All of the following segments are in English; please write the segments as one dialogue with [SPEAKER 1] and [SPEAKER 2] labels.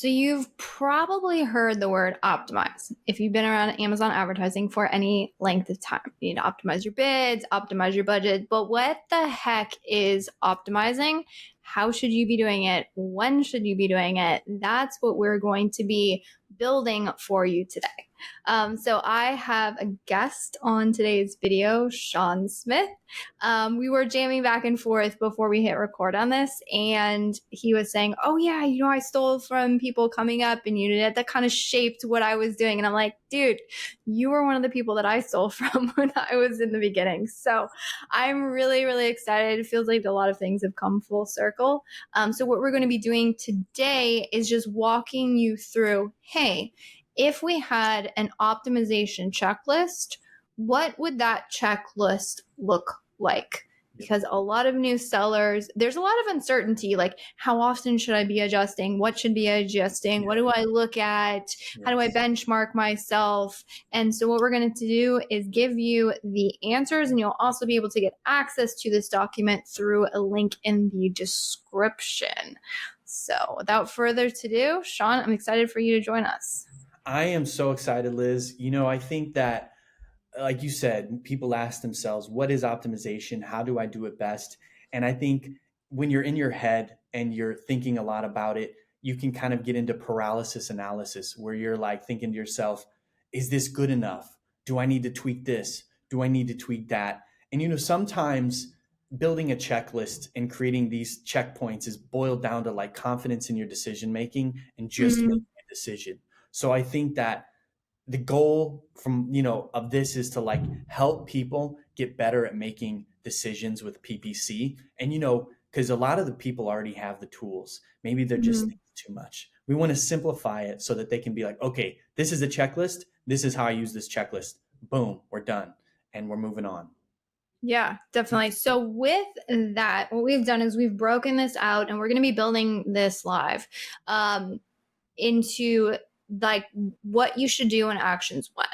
[SPEAKER 1] So you've probably heard the word optimize if you've been around Amazon advertising for any length of time. You need to optimize your bids, optimize your budget. But what the heck is optimizing? How should you be doing it? When should you be doing it? That's what we're going to be building for you today. So I have a guest on today's video, Sean Smith. We were jamming back and forth before we hit record on this, and he was saying, "Oh yeah, I stole from people coming up, and that kind of shaped what I was doing." And I'm like, "Dude, you were one of the people that I stole from when I was in the beginning." So I'm really, really excited. It feels like a lot of things have come full circle. So what we're going to be doing today is just walking you through, hey, if we had an optimization checklist, what would that checklist look like? Because a lot of new sellers, there's a lot of uncertainty, like how often should I be adjusting? What should be adjusting? What do I look at? How do I benchmark myself? And so what we're going to do is give you the answers, and you'll also be able to get access to this document through a link in the description. So without further ado, Sean, I'm excited for you to join us.
[SPEAKER 2] I am so excited, Liz. I think that, like you said, people ask themselves, what is optimization? How do I do it best? And I think when you're in your head and you're thinking a lot about it, you can kind of get into paralysis analysis where you're like thinking to yourself, is this good enough? Do I need to tweak this? Do I need to tweak that? And sometimes building a checklist and creating these checkpoints is boiled down to like confidence in your decision making and just making a decision. So I think that the goal of this is to like help people get better at making decisions with PPC. And because a lot of the people already have the tools, maybe they're just thinking too much. We want to simplify it so that they can be like, okay, this is a checklist. This is how I use this checklist. Boom, we're done. And we're moving on.
[SPEAKER 1] Yeah, definitely. So with that, what we've done is we've broken this out, and we're going to be building this live into like what you should do and actions when.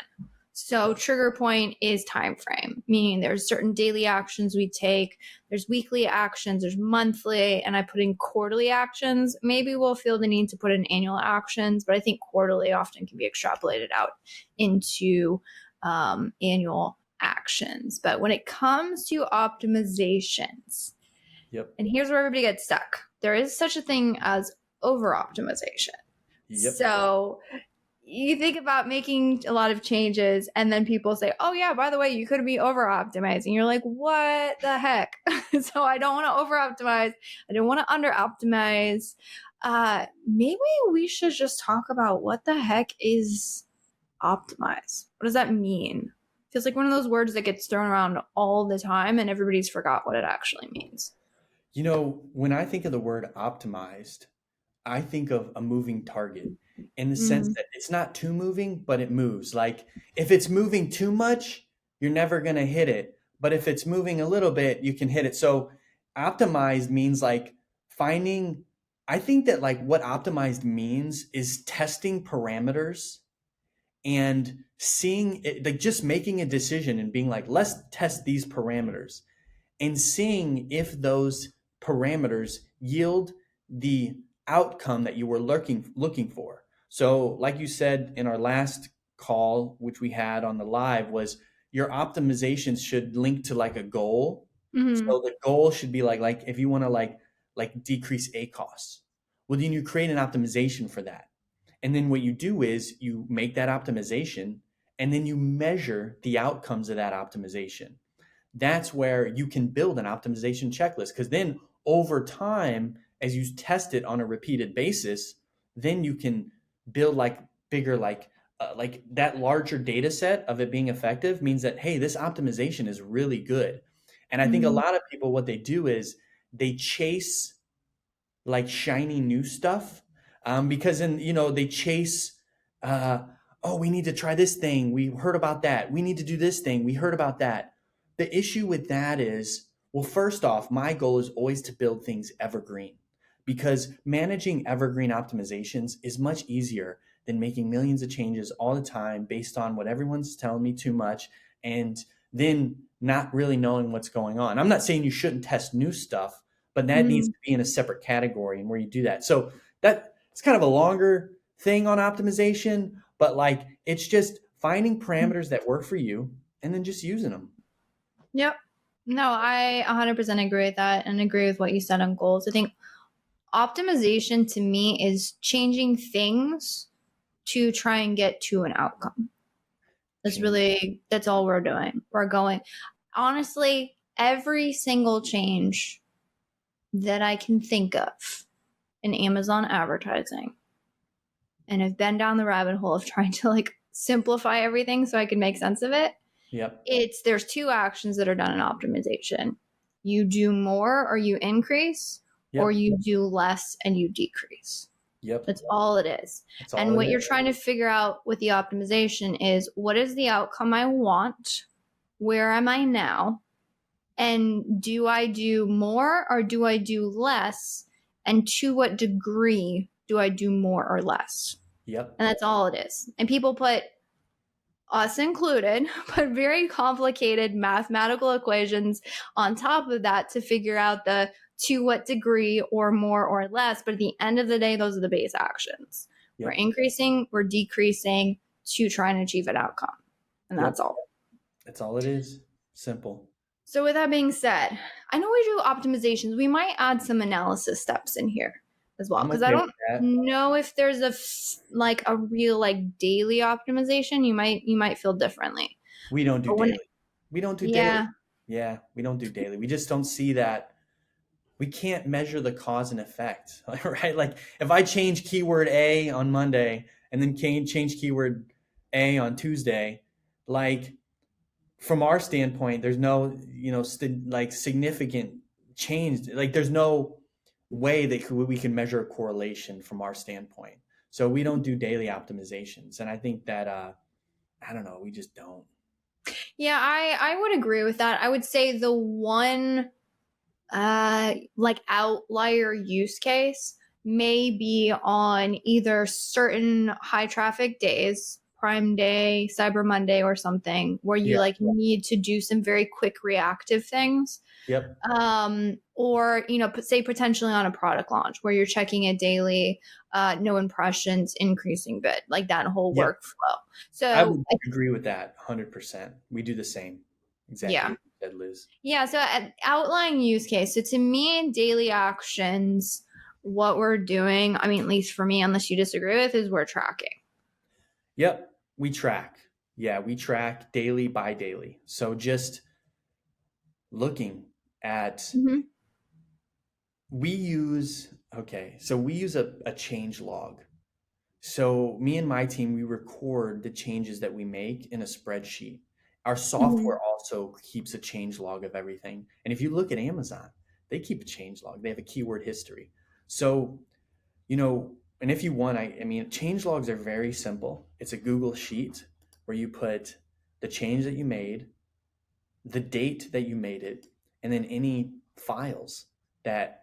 [SPEAKER 1] So trigger point is time frame, meaning there's certain daily actions we take, there's weekly actions, there's monthly, and I put in quarterly actions. Maybe we'll feel the need to put in annual actions, but I think quarterly often can be extrapolated out into annual actions. But when it comes to optimizations, and here's where everybody gets stuck. There is such a thing as over optimization. So you think about making a lot of changes, and then people say, "Oh yeah, by the way, you could be over optimizing." You're like, "What the heck?" So I don't want to over optimize. I don't want to under optimize. Maybe we should just talk about what the heck is optimize. What does that mean? Feels like one of those words that gets thrown around all the time, and everybody's forgot what it actually means.
[SPEAKER 2] When I think of the word optimized, I think of a moving target in the sense that it's not too moving, but it moves. Like if it's moving too much, you're never going to hit it. But if it's moving a little bit, you can hit it. So optimized means like I think that like what optimized means is testing parameters and seeing it, like just making a decision and being like, let's test these parameters and seeing if those parameters yield the outcome that you were looking for. So like you said in our last call, which we had on the live, was your optimizations should link to like a goal. So the goal should be like if you want to like decrease ACOS, well, then you create an optimization for that. And then what you do is you make that optimization and then you measure the outcomes of that optimization. That's where you can build an optimization checklist, because then over time, as you test it on a repeated basis, then you can build like bigger, like that larger data set of it being effective means that, hey, this optimization is really good. And I think a lot of people, what they do is they chase like shiny new stuff because they chase, oh, we need to try this thing. We heard about that. We need to do this thing. We heard about that. The issue with that is, well, first off, my goal is always to build things evergreen, because managing evergreen optimizations is much easier than making millions of changes all the time based on what everyone's telling me too much and then not really knowing what's going on. I'm not saying you shouldn't test new stuff, but that needs to be in a separate category and where you do that. So it's kind of a longer thing on optimization, but like it's just finding parameters that work for you and then just using them.
[SPEAKER 1] Yep. No, I 100% agree with that and agree with what you said on goals. I think optimization to me is changing things to try and get to an outcome. That's all we're doing. We're going, honestly, every single change that I can think of in Amazon advertising, and I've been down the rabbit hole of trying to like simplify everything so I can make sense of it.
[SPEAKER 2] Yep.
[SPEAKER 1] There's two actions that are done in optimization. You do more or you increase, or
[SPEAKER 2] Yep.
[SPEAKER 1] you do less and you decrease.
[SPEAKER 2] Yep.
[SPEAKER 1] That's all it is.
[SPEAKER 2] That's all
[SPEAKER 1] And
[SPEAKER 2] it
[SPEAKER 1] what
[SPEAKER 2] is.
[SPEAKER 1] you're trying to figure out with the optimization is, what is the outcome I want? Where am I now? And do I do more or do I do less? And to what degree do I do more or less?
[SPEAKER 2] Yep.
[SPEAKER 1] And that's all it is. And people put, us included, put very complicated mathematical equations on top of that to figure out the to what degree or more or less. But at the end of the day, those are the base actions.
[SPEAKER 2] Yep.
[SPEAKER 1] We're increasing, we're decreasing to try and achieve an outcome. And that's all.
[SPEAKER 2] That's all it is. Simple.
[SPEAKER 1] So with that being said, I know we do optimizations. We might add some analysis steps in here as well, because I don't know if there's a real like daily optimization. You might feel differently.
[SPEAKER 2] We don't do daily. We don't do daily. Yeah, we don't do daily. We just don't see that. We can't measure the cause and effect, right? Like if I change keyword A on Monday and then change keyword A on Tuesday, like from our standpoint, there's no, like significant change. Like there's no way that we can measure a correlation from our standpoint. So we don't do daily optimizations. And I think that, I don't know, we just don't.
[SPEAKER 1] Yeah, I would agree with that. I would say the one like outlier use case may be on either certain high traffic days, Prime Day, Cyber Monday, or something, where you like need to do some very quick reactive things.
[SPEAKER 2] Yep.
[SPEAKER 1] Or, say potentially on a product launch where you're checking it daily, no impressions, increasing bid, like that whole workflow. So
[SPEAKER 2] I would agree with that 100%. We do the same. Exactly.
[SPEAKER 1] Yeah.
[SPEAKER 2] What you said, Liz.
[SPEAKER 1] Yeah. So outline use case. So to me, daily actions, what we're doing, I mean, at least for me, unless you disagree with, is we're tracking.
[SPEAKER 2] Yep. We track. Yeah. We track daily by daily. So just looking at, we use a change log. So me and my team, we record the changes that we make in a spreadsheet. Our software also keeps a change log of everything. And if you look at Amazon, they keep a change log. They have a keyword history. So, and if you want, I mean, change logs are very simple. It's a Google sheet where you put the change that you made, the date that you made it, and then any files that,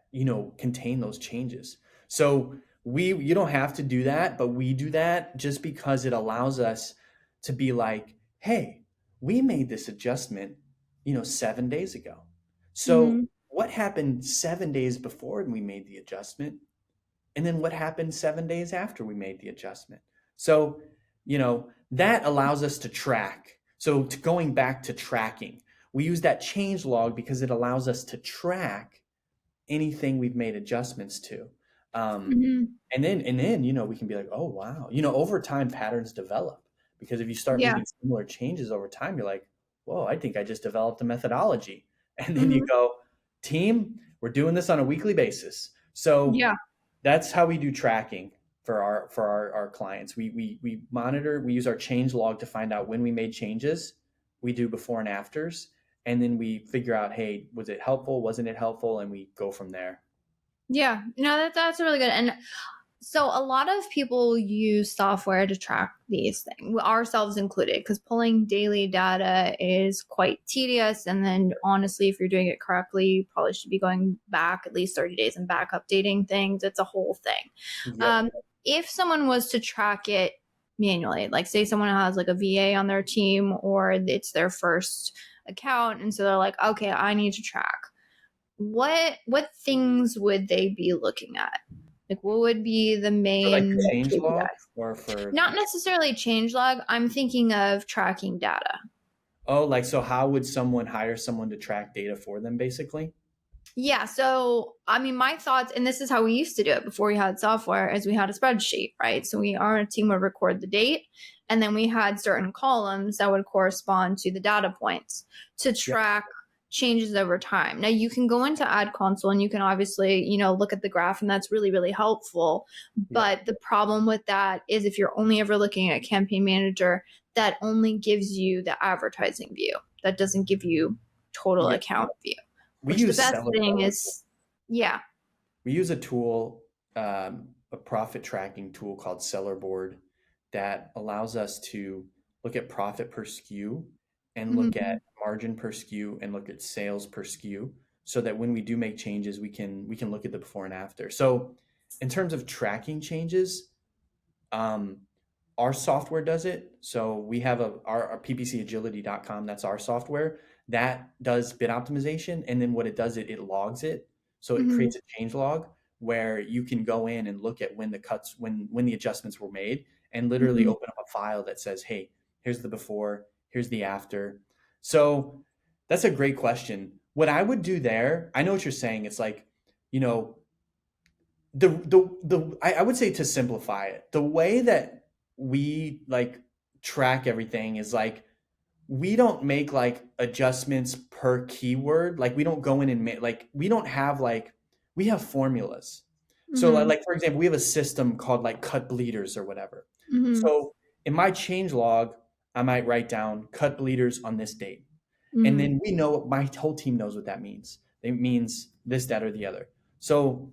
[SPEAKER 2] contain those changes. So you don't have to do that, but we do that just because it allows us to be like, hey, we made this adjustment, 7 days ago. So what happened 7 days before we made the adjustment? And then what happened 7 days after we made the adjustment? So, that allows us to track. So going back to tracking, we use that change log because it allows us to track anything we've made adjustments to. And then, we can be like, oh, wow. Over time, patterns develop, because if you start making similar changes over time, you're like, whoa, I think I just developed a methodology. And then you go, team, we're doing this on a weekly basis. So that's how we do tracking for our clients. We monitor, we use our change log to find out when we made changes. We do before and afters. And then we figure out, hey, was it helpful? Wasn't it helpful? And we go from there.
[SPEAKER 1] Yeah, that's really good. And so a lot of people use software to track these things, ourselves included, because pulling daily data is quite tedious. And then honestly, if you're doing it correctly, you probably should be going back at least 30 days and back updating things. It's a whole thing.
[SPEAKER 2] Yep.
[SPEAKER 1] If someone was to track it manually, like say someone has like a VA on their team, or it's their first account, and so they're like, okay, I need to track. What things would they be looking at Like, what would be the
[SPEAKER 2] For like
[SPEAKER 1] main
[SPEAKER 2] the change log
[SPEAKER 1] KPIs?
[SPEAKER 2] or for
[SPEAKER 1] Not necessarily change log. I'm thinking of tracking data.
[SPEAKER 2] oh, like so how would someone hire someone to track data for them basically?
[SPEAKER 1] Yeah. So, I mean, my thoughts, and this is how we used to do it before we had software, is we had a spreadsheet, right? So our team would record the date, and then we had certain columns that would correspond to the data points to
[SPEAKER 2] Yep.
[SPEAKER 1] track changes over time. Now, you can go into Ad Console and you can obviously, look at the graph, and that's really, really helpful.
[SPEAKER 2] Yep.
[SPEAKER 1] But the problem with that is if you're only ever looking at Campaign Manager, that only gives you the advertising view. That doesn't give you total
[SPEAKER 2] Yep.
[SPEAKER 1] account view.
[SPEAKER 2] We
[SPEAKER 1] Which the
[SPEAKER 2] use
[SPEAKER 1] best
[SPEAKER 2] Seller
[SPEAKER 1] thing
[SPEAKER 2] Board.
[SPEAKER 1] is, yeah.
[SPEAKER 2] We use a tool, a profit tracking tool called Seller Board that allows us to look at profit per SKU and look
[SPEAKER 1] Mm-hmm.
[SPEAKER 2] at margin per SKU and look at sales per SKU so that when we do make changes, we can look at the before and after. So in terms of tracking changes, um, our software does it. So we have our ppcagility.com. That's our software that does bid optimization. And then what it does, it logs it. So it
[SPEAKER 1] Mm-hmm.
[SPEAKER 2] creates a change log where you can go in and look at when the cuts, when the adjustments were made and literally
[SPEAKER 1] Mm-hmm.
[SPEAKER 2] open up a file that says, hey, here's the before, here's the after. So that's a great question. What I would do there, I know what you're saying. It's like, you know, I would say to simplify it, the way that we like track everything is like we don't make like adjustments per keyword. Like we don't go in and make like we don't have like we have formulas. So
[SPEAKER 1] Mm-hmm.
[SPEAKER 2] like for example, we have a system called like cut bleeders or whatever.
[SPEAKER 1] Mm-hmm.
[SPEAKER 2] So in my change log, I might write down cut bleeders on this date. And
[SPEAKER 1] Mm-hmm.
[SPEAKER 2] then we know my whole team knows what that means. It means this, that, or the other. So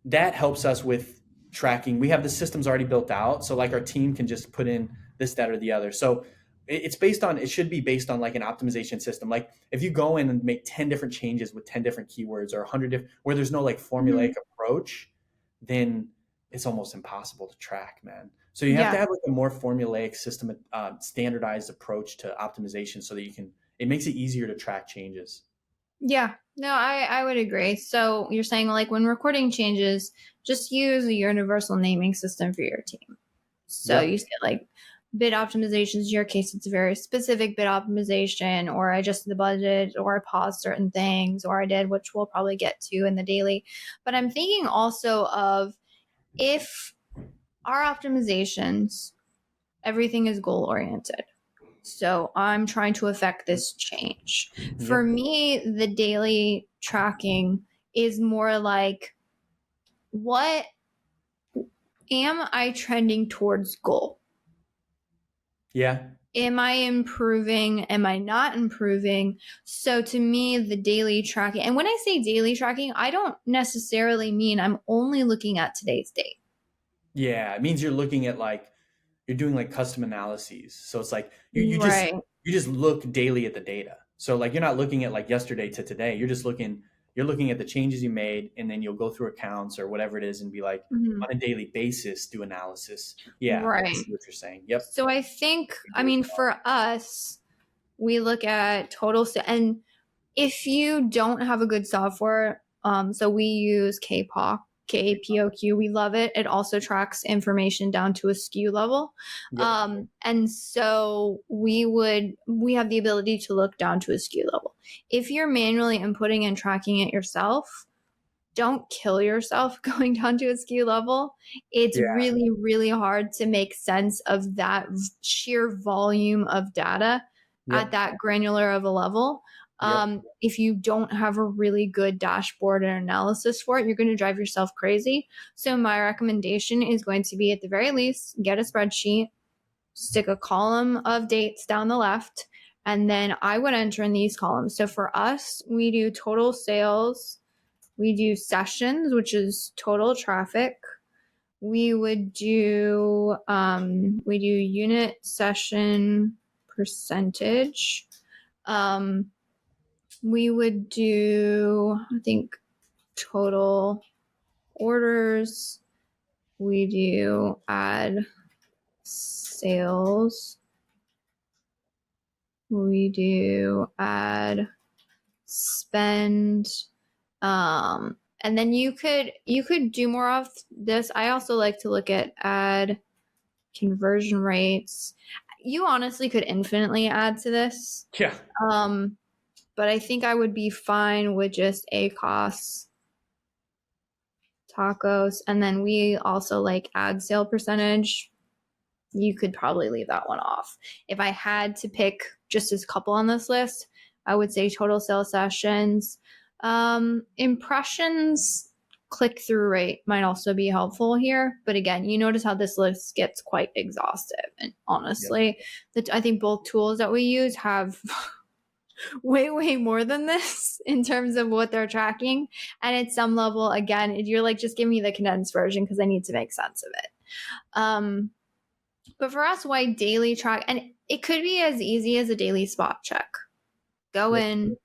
[SPEAKER 2] that helps us with tracking. We have the systems already built out. So like our team can just put in this, that, or the other. So it's based on, it should be based on like an optimization system. Like if you go in and make 10 different changes with 10 different keywords or 100 different, where there's no like
[SPEAKER 1] Mm-hmm.
[SPEAKER 2] formulaic approach, then it's almost impossible to track, man. So you have to
[SPEAKER 1] Yeah.
[SPEAKER 2] have like a more formulaic system, standardized approach to optimization so that it makes it easier to track changes.
[SPEAKER 1] Yeah. No, I would agree. So you're saying like when recording changes, just use a universal naming system for your team. So you
[SPEAKER 2] Yep.
[SPEAKER 1] say like bid optimizations, in your case, it's a very specific bid optimization, or I adjusted the budget, or I paused certain things, or I did, which we'll probably get to in the daily. But I'm thinking also of if our optimizations, everything is goal oriented. So I'm trying to affect this change. For
[SPEAKER 2] Yep.
[SPEAKER 1] me, the daily tracking is more like, what am I trending towards goal?
[SPEAKER 2] Yeah.
[SPEAKER 1] Am I improving? Am I not improving? So to me, the daily tracking, and when I say daily tracking, I don't necessarily mean I'm only looking at today's date.
[SPEAKER 2] Yeah. It means you're looking at like, you're doing like custom analyses. So it's like
[SPEAKER 1] Right.
[SPEAKER 2] you just look daily at the data. So like you're not looking at like yesterday to today. You're looking at the changes you made, and then you'll go through accounts or whatever it is and be like
[SPEAKER 1] Mhm.
[SPEAKER 2] on a daily basis do analysis. Yeah, I
[SPEAKER 1] Right.
[SPEAKER 2] see what you're saying. Yep.
[SPEAKER 1] So I think, I mean, for us, we look at total, and if you don't have a good software, so we use KPOQ, KAPOQ. We love it. It also tracks information down to a SKU level.
[SPEAKER 2] Yep.
[SPEAKER 1] And so we have the ability to look down to a SKU level. If you're manually inputting and tracking it yourself, don't kill yourself going down to a SKU level. It's
[SPEAKER 2] Yeah.
[SPEAKER 1] really, really hard to make sense of that sheer volume of data at
[SPEAKER 2] Yep.
[SPEAKER 1] that granular of a level.
[SPEAKER 2] Yep.
[SPEAKER 1] If you don't have a really good dashboard and analysis for it, you're going to drive yourself crazy. So my recommendation is going to be, at the very least, get a spreadsheet, stick a column of dates down the left, and then I would enter in these columns. So for us, we do total sales, we do sessions, which is total traffic. We do unit session percentage. We would do, I think, total orders. We do ad sales. We do ad spend. And then you could do more of this. I also like to look at ad conversion rates. You honestly could infinitely add to this.
[SPEAKER 2] Yeah.
[SPEAKER 1] But I think I would be fine with just ACOS tacos. And then we also like ad sale percentage. You could probably leave that one off. If I had to pick just as a couple on this list, I would say total sales sessions. Impressions, click-through rate might also be helpful here. But again, you notice how this list gets quite exhaustive. And honestly, I think both tools that we use have way more than this in terms of what they're tracking. And at some level, again, you're like, just give me the condensed version because I need to make sense of it. But for us, why daily track? And it could be as easy as a daily spot check. Go in,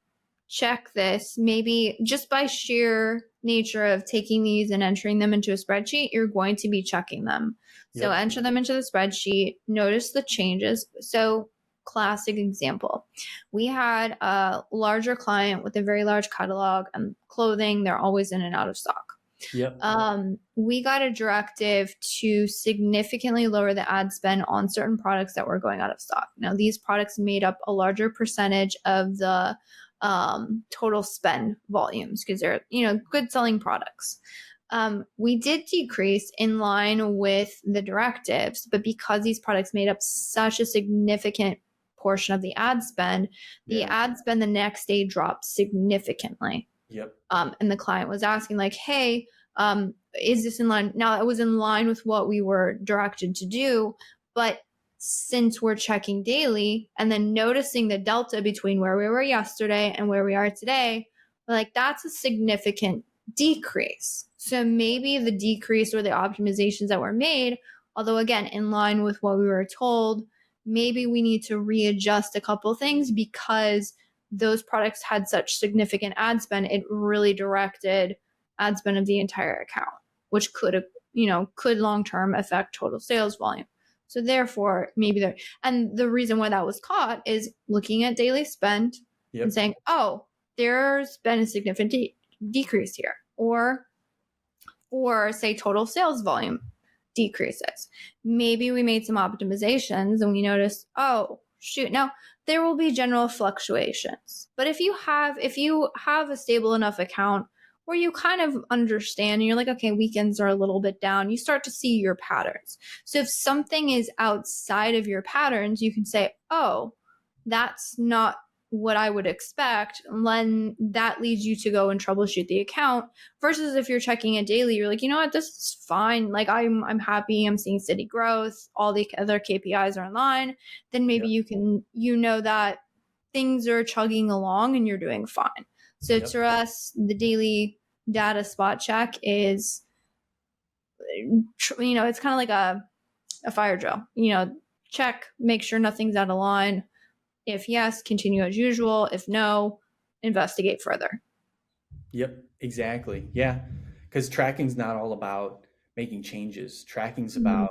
[SPEAKER 1] check this. Maybe just by sheer nature of taking these and entering them into a spreadsheet, you're going to be checking them. So enter them into the spreadsheet, notice the changes. So classic example. We had a larger client with a very large catalog and clothing. They're always in and out of stock.
[SPEAKER 2] Yep.
[SPEAKER 1] We got a directive to significantly lower the ad spend on certain products that were going out of stock. Now, these products made up a larger percentage of the total spend volumes because they're, good selling products. We did decrease in line with the directives, but because these products made up such a significant portion of the ad spend, the ad spend the next day dropped significantly.
[SPEAKER 2] Yep.
[SPEAKER 1] And the client was asking like, hey, is this in line? Now, it was in line with what we were directed to do, but since we're checking daily and then noticing the delta between where we were yesterday and where we are today, like that's a significant decrease. So maybe the decrease or the optimizations that were made, although again, in line with what we were told, maybe we need to readjust a couple things because those products had such significant ad spend, it really directed ad spend of the entire account, which could long-term affect total sales volume. So therefore, maybe there, and the reason why that was caught is looking at daily spend and saying, oh, there's been a significant decrease here, or say total sales volume decreases. Maybe we made some optimizations and we noticed, oh, shoot, now there will be general fluctuations. But if you have a stable enough account where you kind of understand and you're like, okay, weekends are a little bit down, you start to see your patterns. So if something is outside of your patterns, you can say, oh, that's not what I would expect. And then that leads you to go and troubleshoot the account versus if you're checking it daily, you're like, you know what, this is fine. Like I'm happy. I'm seeing steady growth. All the other KPIs are in line. Then maybe you can, that things are chugging along and you're doing fine. So to us, the daily data spot check is, it's kind of like a fire drill, check, make sure nothing's out of line. If yes, continue as usual. If no, investigate further.
[SPEAKER 2] Yep, exactly. Yeah, because tracking's not all about making changes. Tracking's about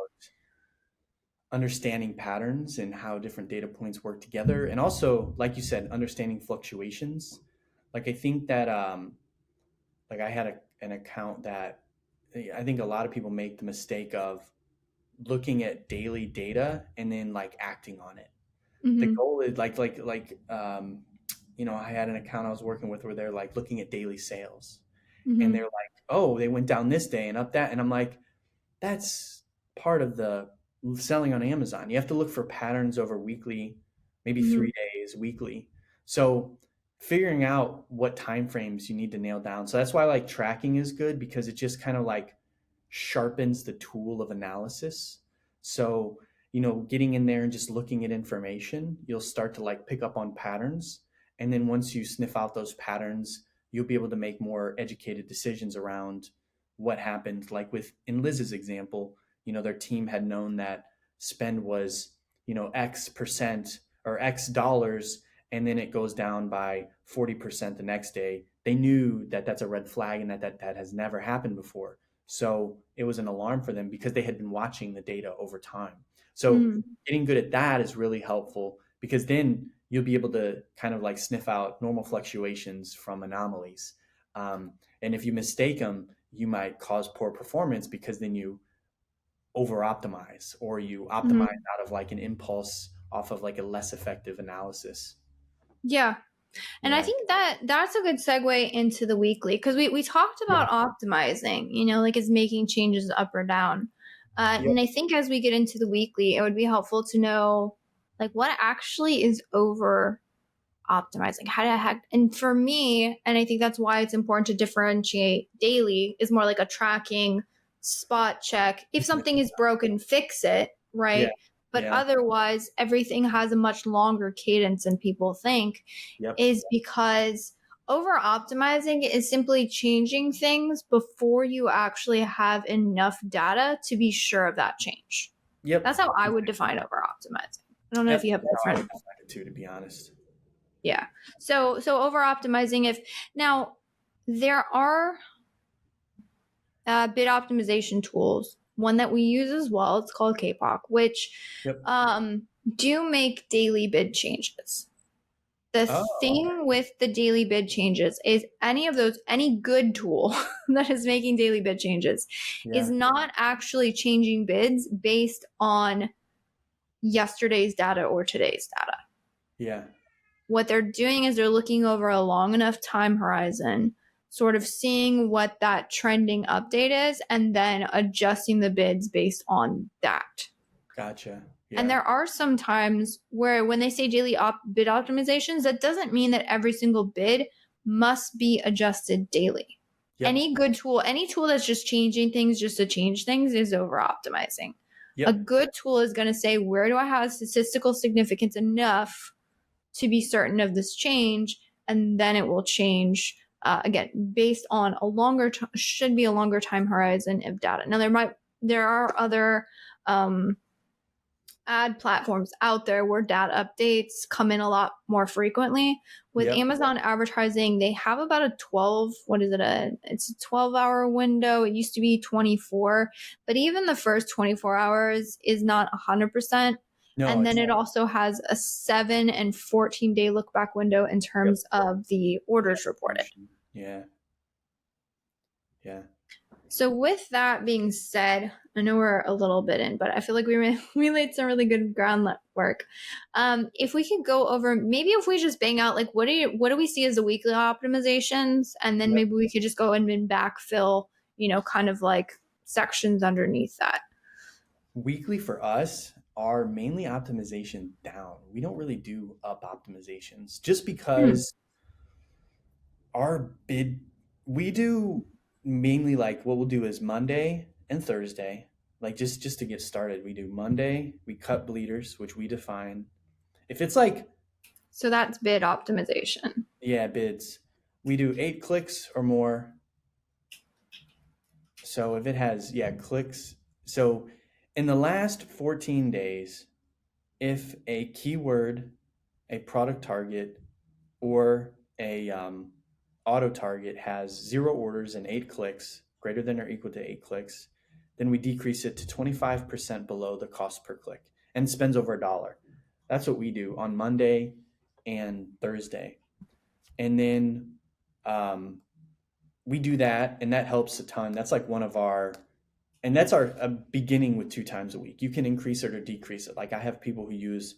[SPEAKER 2] understanding patterns and how different data points work together. And also, like you said, understanding fluctuations. Like I think that, like I had an account that I think a lot of people make the mistake of looking at daily data and then like acting on it. The goal is I had an account I was working with where they're like looking at daily sales and they're like, oh, they went down this day and up that. And I'm like, that's part of the selling on Amazon. You have to look for patterns over weekly, maybe 3 days, weekly. So figuring out what time frames you need to nail down. So that's why like tracking is good because it just kind of like sharpens the tool of analysis. So getting in there and just looking at information, you'll start to like pick up on patterns. And then once you sniff out those patterns, you'll be able to make more educated decisions around what happened. Like in Liz's example, their team had known that spend was, X percent or X dollars, and then it goes down by 40% the next day. They knew that that's a red flag and that has never happened before. So it was an alarm for them because they had been watching the data over time. So getting good at that is really helpful because then you'll be able to kind of like sniff out normal fluctuations from anomalies. And And if you mistake them, you might cause poor performance because then you over optimize or you optimize
[SPEAKER 1] Mhm.
[SPEAKER 2] out of like an impulse off of like a less effective analysis.
[SPEAKER 1] Yeah. And I
[SPEAKER 2] Yeah.
[SPEAKER 1] think that that's a good segue into the weekly because we talked
[SPEAKER 2] Yeah.
[SPEAKER 1] about optimizing, like is making changes up or down.
[SPEAKER 2] Yep.
[SPEAKER 1] And I think as we get into the weekly, it would be helpful to know like what actually is over optimizing. How the heck? And for me, and I think that's why it's important to differentiate daily is more like a tracking spot check. If something is broken, fix it,
[SPEAKER 2] Yeah.
[SPEAKER 1] right? But
[SPEAKER 2] Yeah.
[SPEAKER 1] otherwise, everything has a much longer cadence than people think,
[SPEAKER 2] Yep.
[SPEAKER 1] is because over optimizing is simply changing things before you actually have enough data to be sure of that change.
[SPEAKER 2] Yep.
[SPEAKER 1] That's how I would define over optimizing. I don't know
[SPEAKER 2] Yep.
[SPEAKER 1] if you have a
[SPEAKER 2] That's how I would
[SPEAKER 1] different.
[SPEAKER 2] define it too, to be honest.
[SPEAKER 1] Yeah. So over optimizing, if now there are bid optimization tools, one that we use as well, it's called KPOC, which
[SPEAKER 2] Yep.
[SPEAKER 1] um, do make daily bid changes. The
[SPEAKER 2] Oh,
[SPEAKER 1] thing with the daily bid changes is any good tool that is making daily bid changes is
[SPEAKER 2] yeah.
[SPEAKER 1] not actually changing bids based on yesterday's data or today's data.
[SPEAKER 2] Yeah.
[SPEAKER 1] What they're doing is they're looking over a long enough time horizon, sort of seeing what that trending update is, and then adjusting the bids based on that.
[SPEAKER 2] Gotcha.
[SPEAKER 1] And
[SPEAKER 2] Yeah.
[SPEAKER 1] there are some times where when they say daily bid optimizations, that doesn't mean that every single bid must be adjusted daily.
[SPEAKER 2] Yep.
[SPEAKER 1] Any good tool, any tool that's just changing things just to change things is over optimizing. A
[SPEAKER 2] Yep.
[SPEAKER 1] good tool is going to say, where do I have statistical significance enough to be certain of this change? And then it will change again based on should be a longer time horizon of data. Now there are other ad platforms out there where data updates come in a lot more frequently. With
[SPEAKER 2] Yep.
[SPEAKER 1] Amazon advertising, they have about a 12, what is it? It's a 12-hour window. It used to be 24, but even the first 24 hours is not 100%.
[SPEAKER 2] No,
[SPEAKER 1] And
[SPEAKER 2] it's
[SPEAKER 1] then it also has a 7 and 14-day look back window in
[SPEAKER 2] yep.
[SPEAKER 1] terms of the orders reported.
[SPEAKER 2] Yeah. Yeah.
[SPEAKER 1] So with that being said, I know we're a little bit in, but I feel like we laid some really good groundwork. If we could go over, maybe if we just bang out like what do we see as the weekly optimizations, and then
[SPEAKER 2] Yep.
[SPEAKER 1] maybe we could just go and then backfill, kind of like sections underneath that.
[SPEAKER 2] Weekly for us are mainly optimization down. We don't really do up optimizations just
[SPEAKER 1] Hmm.
[SPEAKER 2] because our bid, we do mainly like what we'll do is Monday and Thursday. Like just to get started, we do Monday, we cut bleeders, which we define. If it's like,
[SPEAKER 1] So that's bid optimization.
[SPEAKER 2] yeah, bids, we do 8 clicks or more. So if it has, yeah, clicks. So in the last 14 days, if a keyword, a product target, or a auto target has 0 orders and 8 clicks, greater than or equal to 8 clicks, then we decrease it to 25% below the cost per click and spends over $1. That's what we do on Monday and Thursday. And then um, we do that, and that helps a ton. That's like one of our, and that's our beginning with 2 times a week. You can increase it or decrease it. Like I have people who use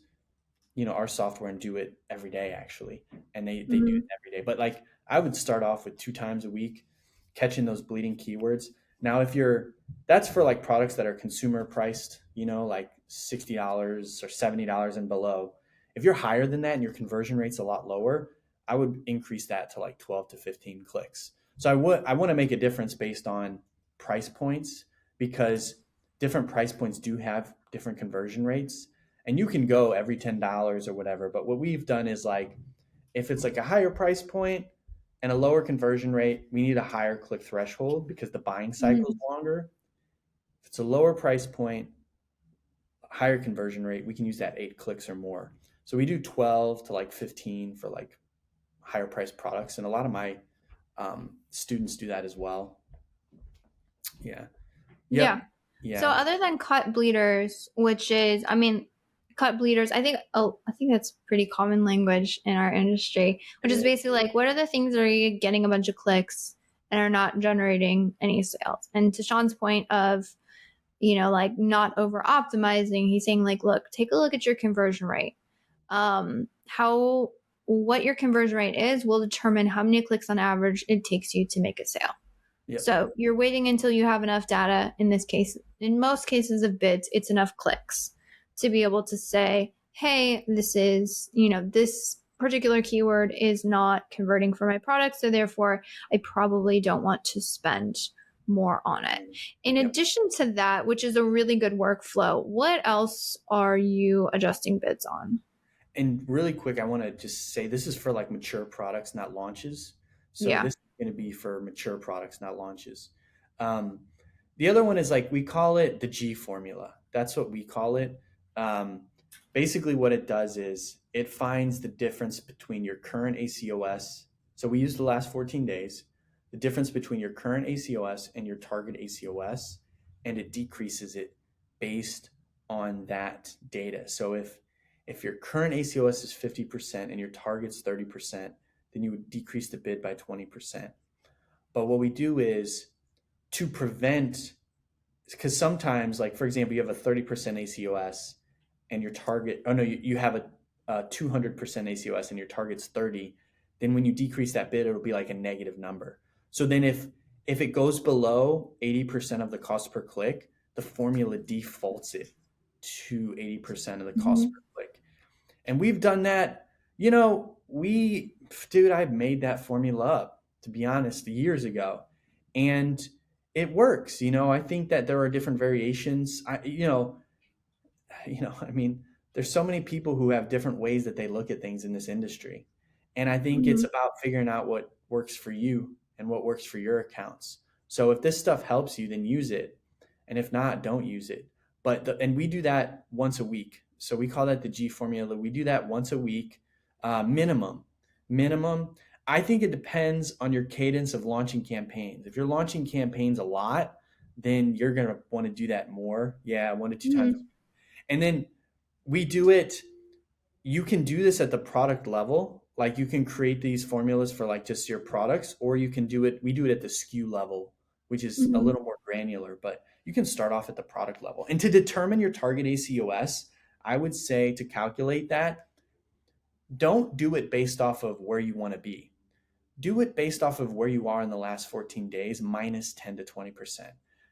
[SPEAKER 2] our software and do it every day actually, and they do
[SPEAKER 1] Mm-hmm.
[SPEAKER 2] it every day. But like I would start off with 2 times a week, catching those bleeding keywords. Now if you're, that's for like products that are consumer priced, like $60 or $70 and below. If you're higher than that and your conversion rate's a lot lower, I would increase that to like 12 to 15 clicks. So I want to make a difference based on price points, because different price points do have different conversion rates, and you can go every $10 or whatever. But what we've done is like, if it's like a higher price point and a lower conversion rate, we need a higher click threshold because the buying cycle is
[SPEAKER 1] Mm-hmm.
[SPEAKER 2] longer. If it's a lower price point, higher conversion rate, we can use that 8 clicks or more. So we do 12 to like 15 for like higher priced products. And a lot of my students do that as well. Yeah.
[SPEAKER 1] Yeah.
[SPEAKER 2] Yep.
[SPEAKER 1] So
[SPEAKER 2] Yeah.
[SPEAKER 1] other than cut bleeders, which is, I mean, cut bleeders, I think that's pretty common language in our industry, which is
[SPEAKER 2] Yeah.
[SPEAKER 1] basically like, what are the things that are you getting a bunch of clicks and are not generating any sales. And to Sean's point of, like not over optimizing, he's saying like, look, take a look at your conversion rate. What your conversion rate is will determine how many clicks on average it takes you to make a sale.
[SPEAKER 2] Yep.
[SPEAKER 1] So you're waiting until you have enough data. In this case, in most cases of bids, it's enough clicks to be able to say, hey, this is, this particular keyword is not converting for my product. So therefore, I probably don't want to spend more on it. In addition to that, which is a really good workflow, what else are you adjusting bids on?
[SPEAKER 2] And really quick, I want to just say this is for like mature products, not launches. So
[SPEAKER 1] Yeah.
[SPEAKER 2] this is going to be for mature products, not launches. Um, the other one is like we call it the G formula. That's what we call it. Um, Basically, what it does is it finds the difference between your current ACOS. So we use the last 14 days, the difference between your current ACOS and your target ACOS, and it decreases it based on that data. So if your current ACOS is 50% and your target's 30%, then you would decrease the bid by 20%. But what we do is to prevent, because sometimes, like for example, you have a 30% ACOS and your target, oh no, you have a 200% ACOS and your target's 30, then when you decrease that bid, it'll be like a negative number. So then if it goes below 80% of the cost per click, the formula defaults it to 80% of the cost per click. And we've done that, I made that formula up, to be honest, years ago. And it works. I think that there are different variations. I mean, there's so many people who have different ways that they look at things in this industry. And I think it's about figuring out what works for you and what works for your accounts. So if this stuff helps you, then use it. And if not, don't use it. And we do that once a week. So we call that the G formula. We do that once a week, minimum. I think it depends on your cadence of launching campaigns. If you're launching campaigns a lot, then you're going to want to do that more. Yeah, 1 to 2 times. And then we do it. You can do this at the product level. Like you can create these formulas for like just your products, or you can do it. We do it at the SKU level, which is a little more granular, but you can start off at the product level. And to determine your target ACOS, I would say to calculate that, don't do it based off of where you want to be. Do it based off of where you are in the last 14 days, minus 10 to 20%.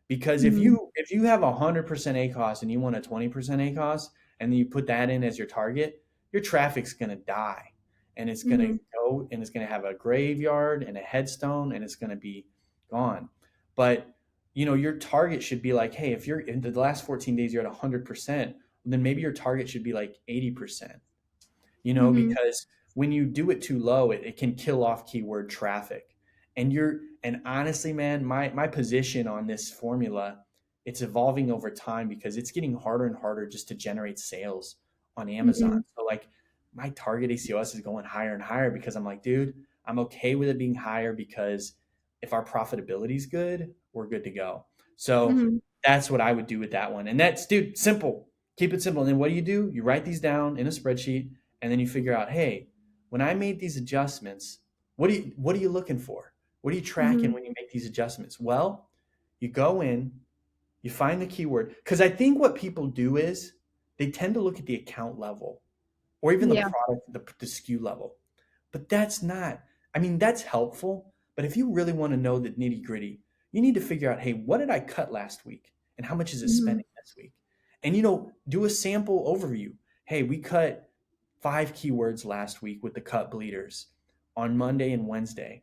[SPEAKER 2] Because if you have 100% ACOS and you want a 20% ACOS, and then you put that in as your target, your traffic's going to die. And it's going to go and it's going to have a graveyard and a headstone and it's going to be gone. But, your target should be like, hey, if you're in the last 14 days, you're at 100%, then maybe your target should be like 80%, because when you do it too low, it can kill off keyword traffic. And honestly, man, my position on this formula, it's evolving over time because it's getting harder and harder just to generate sales on Amazon. So like my target ACOS is going higher and higher because I'm like, dude, I'm okay with it being higher because if our profitability is good, we're good to go. So that's what I would do with that one. And that's, dude, simple. Keep it simple. And then what do? You write these down in a spreadsheet and then you figure out, hey, when I made these adjustments, what are you looking for? What are you tracking when you make these adjustments? Well, you go in, you find the keyword. Because I think what people do is they tend to look at the account level or even the product, the SKU level. But that's not, that's helpful. But if you really want to know the nitty gritty, you need to figure out, hey, what did I cut last week? And how much is it spending this week? And, do a sample overview. Hey, we cut 5 keywords last week with the cut bleeders on Monday and Wednesday.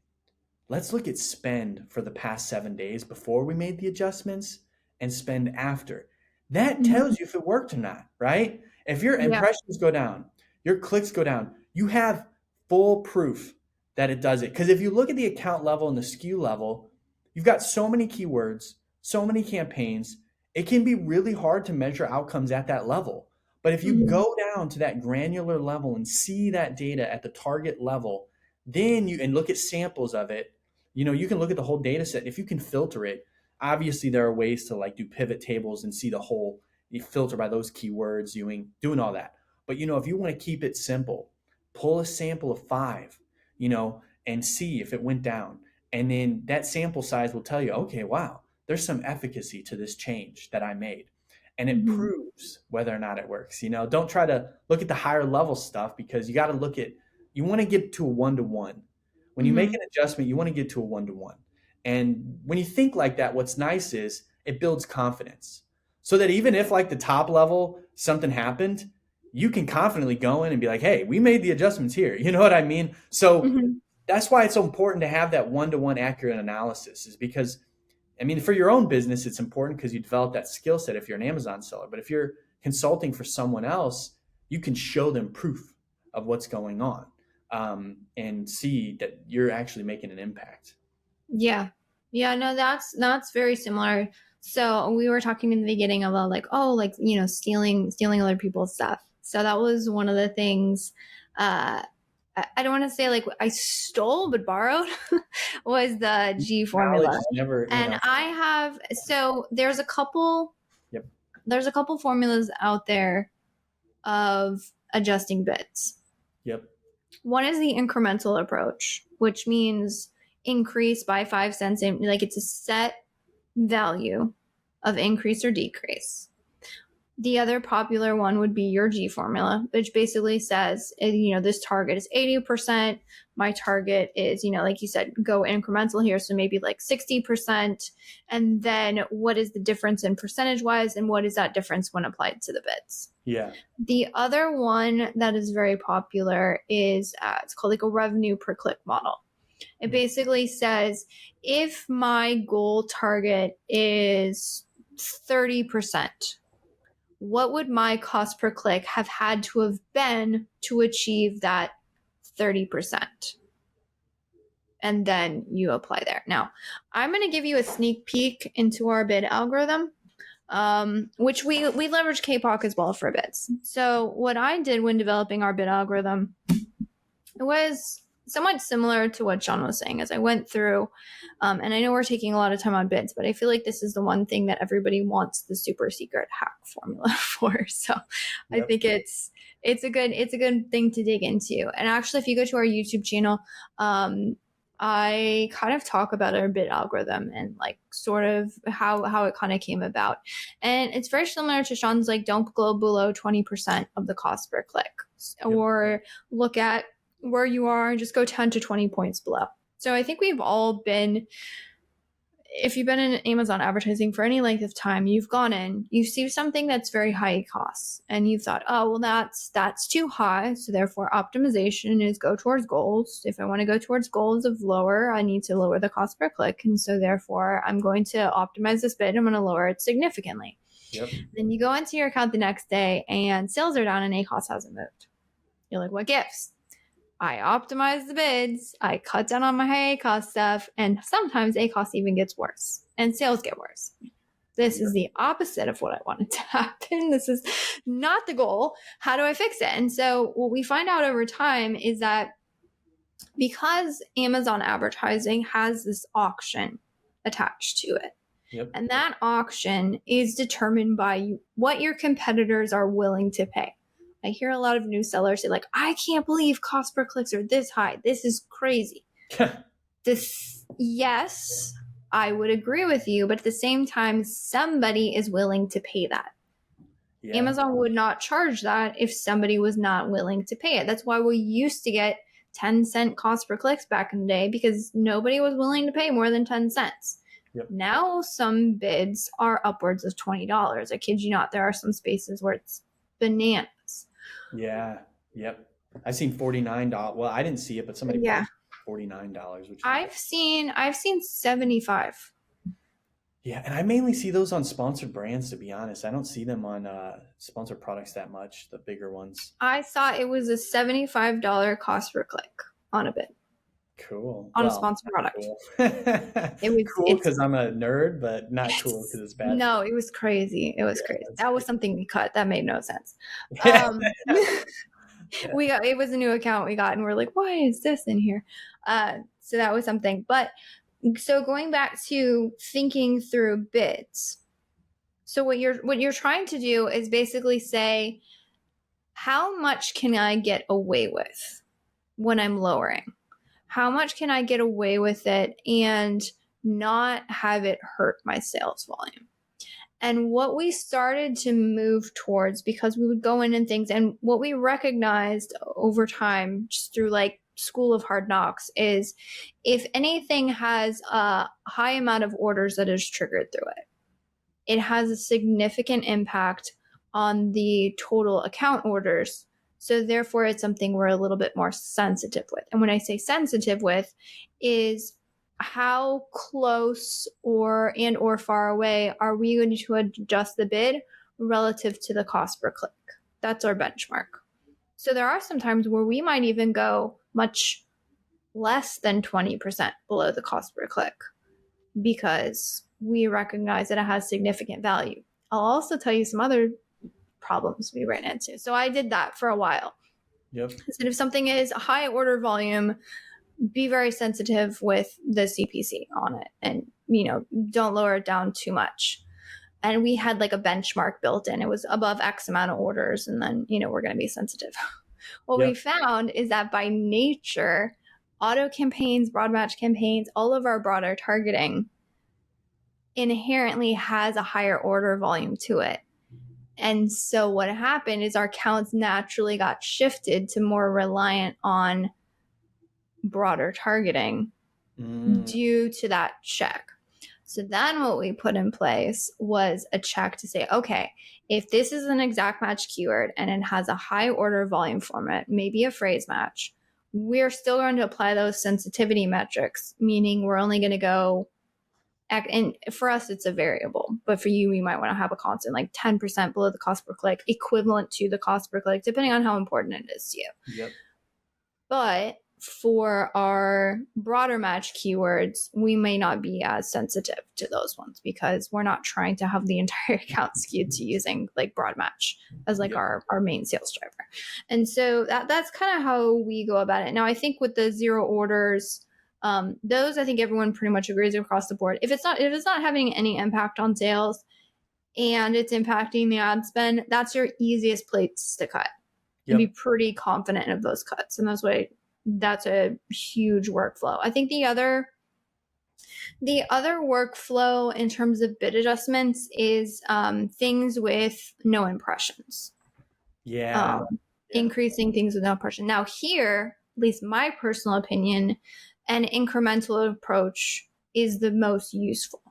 [SPEAKER 2] Let's look at spend for the past 7 days before we made the adjustments and spend after. That tells you if it worked or not, right? If your impressions go down, your clicks go down, you have full proof that it does it. Because if you look at the account level and the SKU level, you've got so many keywords, so many campaigns, it can be really hard to measure outcomes at that level. But if you go down to that granular level and see that data at the target level, then you and look at samples of it, you can look at the whole data set. If you can filter it, obviously there are ways to like do pivot tables and see the whole, you filter by those keywords, doing all that. But if you want to keep it simple, pull a sample of 5, and see if it went down. And then that sample size will tell you, okay, wow, there's some efficacy to this change that I made. And it
[SPEAKER 1] Mm-hmm.
[SPEAKER 2] proves whether or not it works. Don't try to look at the higher level stuff, because you got to you want to get to a 1-to-1. When you make
[SPEAKER 1] Mm-hmm.
[SPEAKER 2] an adjustment, you want to get to a 1-to-1. And when you think like that, what's nice is it builds confidence, so that even if like the top level something happened, you can confidently go in and be like, hey, we made the adjustments here. You know what I mean? So
[SPEAKER 1] Mm-hmm.
[SPEAKER 2] that's why it's so important to have that 1-to-1 accurate analysis, is because, I mean, for your own business, it's important because you develop that skill set if you're an Amazon seller. But if you're consulting for someone else, you can show them proof of what's going on, and see that you're actually making an impact.
[SPEAKER 1] Yeah. Yeah, no, that's very similar. So we were talking in the beginning about like, oh, like, stealing other people's stuff. So that was one of the things, I don't want to say like I stole but borrowed, was the G
[SPEAKER 2] Knowledge
[SPEAKER 1] formula.
[SPEAKER 2] is never,
[SPEAKER 1] And so
[SPEAKER 2] Yep,
[SPEAKER 1] there's a couple formulas out there of adjusting bits.
[SPEAKER 2] yep,
[SPEAKER 1] One is the incremental approach, which means increase by 5 cents. Like it's a set value of increase or decrease. The other popular one would be your G formula, which basically says, this target is 80%. My target is, like you said, go incremental here. So maybe like 60%. And then what is the difference in percentage wise? And what is that difference when applied to the bits?
[SPEAKER 2] yeah,
[SPEAKER 1] The other one that is very popular is it's called like a revenue per click model. It basically says if my goal target is 30%, what would my cost per click have had to have been to achieve that 30%? And then you apply there. Now, I'm going to give you a sneak peek into our bid algorithm, which we leverage KPOC as well for bits. So what I did when developing our bid algorithm, it was somewhat similar to what Sean was saying as I went through. And I know we're taking a lot of time on bids, but I feel like this is the one thing that everybody wants the super secret hack formula for. So I
[SPEAKER 2] yep,
[SPEAKER 1] think it's a good thing to dig into. And actually, if you go to our YouTube channel, I kind of talk about our bid algorithm and like sort of how it kind of came about. And it's very similar to Sean's, like, don't go below 20% of the cost per click, or look at where you are and just go 10 to 20 points below. So I think we've all been, if you've been in Amazon advertising for any length of time, you've gone in, you see something that's very high costs, and you thought, oh, well, that's too high. So therefore optimization is go towards goals. If I want to go towards goals of lower, I need to lower the cost per click. And so therefore I'm going to optimize this bid. I'm going to lower it significantly.
[SPEAKER 2] yep.
[SPEAKER 1] Then you go into your account the next day and sales are down and ACOS hasn't moved. You're like, what gives? I optimize the bids, I cut down on my high ACOS stuff, and sometimes ACOS even gets worse and sales get worse. This is the opposite of what I wanted to happen. This is not the goal. How do I fix it? And so what we find out over time is that because Amazon advertising has this auction attached to it,
[SPEAKER 2] Yep.
[SPEAKER 1] and that auction is determined by what your competitors are willing to pay. I hear a lot of new sellers say, like, I can't believe cost per clicks are this high. This is crazy. Yes, I would agree with you, but at the same time, somebody is willing to pay that.
[SPEAKER 2] Yeah.
[SPEAKER 1] Amazon would not charge that if somebody was not willing to pay it. That's why we used to get 10-cent cost per clicks back in the day, because nobody was willing to pay more than 10 cents.
[SPEAKER 2] Yep.
[SPEAKER 1] Now some bids are upwards of $20. I kid you not. There are some spaces where it's bananas.
[SPEAKER 2] Yeah. Yep. I've seen $49. Well, I didn't see it, but somebody posted $49, which
[SPEAKER 1] I've seen 75.
[SPEAKER 2] Yeah, and I mainly see those on sponsored brands, to be honest. I don't see them on sponsored products that much, the bigger ones.
[SPEAKER 1] I saw it was a $75 cost per click on a bid.
[SPEAKER 2] Cool.
[SPEAKER 1] On a sponsored product.
[SPEAKER 2] Cool.
[SPEAKER 1] It was
[SPEAKER 2] cool because I'm a nerd, but not cool because it's bad.
[SPEAKER 1] No, it was crazy. It was crazy. That was something we cut. That made no sense. It was a new account we got, and we're like, why is this in here? So that was something. But so going back to thinking through bids. So what you're trying to do is basically say, how much can I get away with when I'm lowering? how much can I get away with it and not have it hurt my sales volume? And what we started to move towards, because we would go in and things, and what we recognized over time, just through like School of Hard Knocks, is if anything has a high amount of orders that is triggered through it, it has a significant impact on the total account orders. So therefore, it's something we're a little bit more sensitive with. And when I say sensitive with, is how close or far away are we going to adjust the bid relative to the cost per click? That's our benchmark. So there are some times where we might even go much less than 20% below the cost per click because we recognize that it has significant value. I'll also tell you some other problems we ran into. So I did that for a while.
[SPEAKER 2] Yep.
[SPEAKER 1] So if something is a high order volume, be very sensitive with the CPC on it and, don't lower it down too much. And we had like a benchmark built in. It was above X amount of orders. And then, we're going to be sensitive. What we found is that by nature, auto campaigns, broad match campaigns, all of our broader targeting inherently has a higher order volume to it. And so what happened is our counts naturally got shifted to more reliant on broader targeting due to that check. So then what we put in place was a check to say, okay, if this is an exact match keyword and it has a high order volume format, maybe a phrase match, we're still going to apply those sensitivity metrics, meaning we're only going to go, and for us, it's a variable, but for you, you might want to have a constant, like 10% below the cost per click, equivalent to the cost per click, depending on how important it is to you.
[SPEAKER 2] Yep.
[SPEAKER 1] But for our broader match keywords, we may not be as sensitive to those ones because we're not trying to have the entire account skewed to using like broad match as like our main sales driver. And so that's kind of how we go about it. Now, I think with the zero orders, those I think everyone pretty much agrees across the board. If it's not having any impact on sales and it's impacting the ad spend, that's your easiest place to cut. And be pretty confident of those cuts. And that's a huge workflow. I think the other workflow in terms of bid adjustments is things with no impressions. Increasing things with no impression. Now here, at least my personal opinion, an incremental approach is the most useful.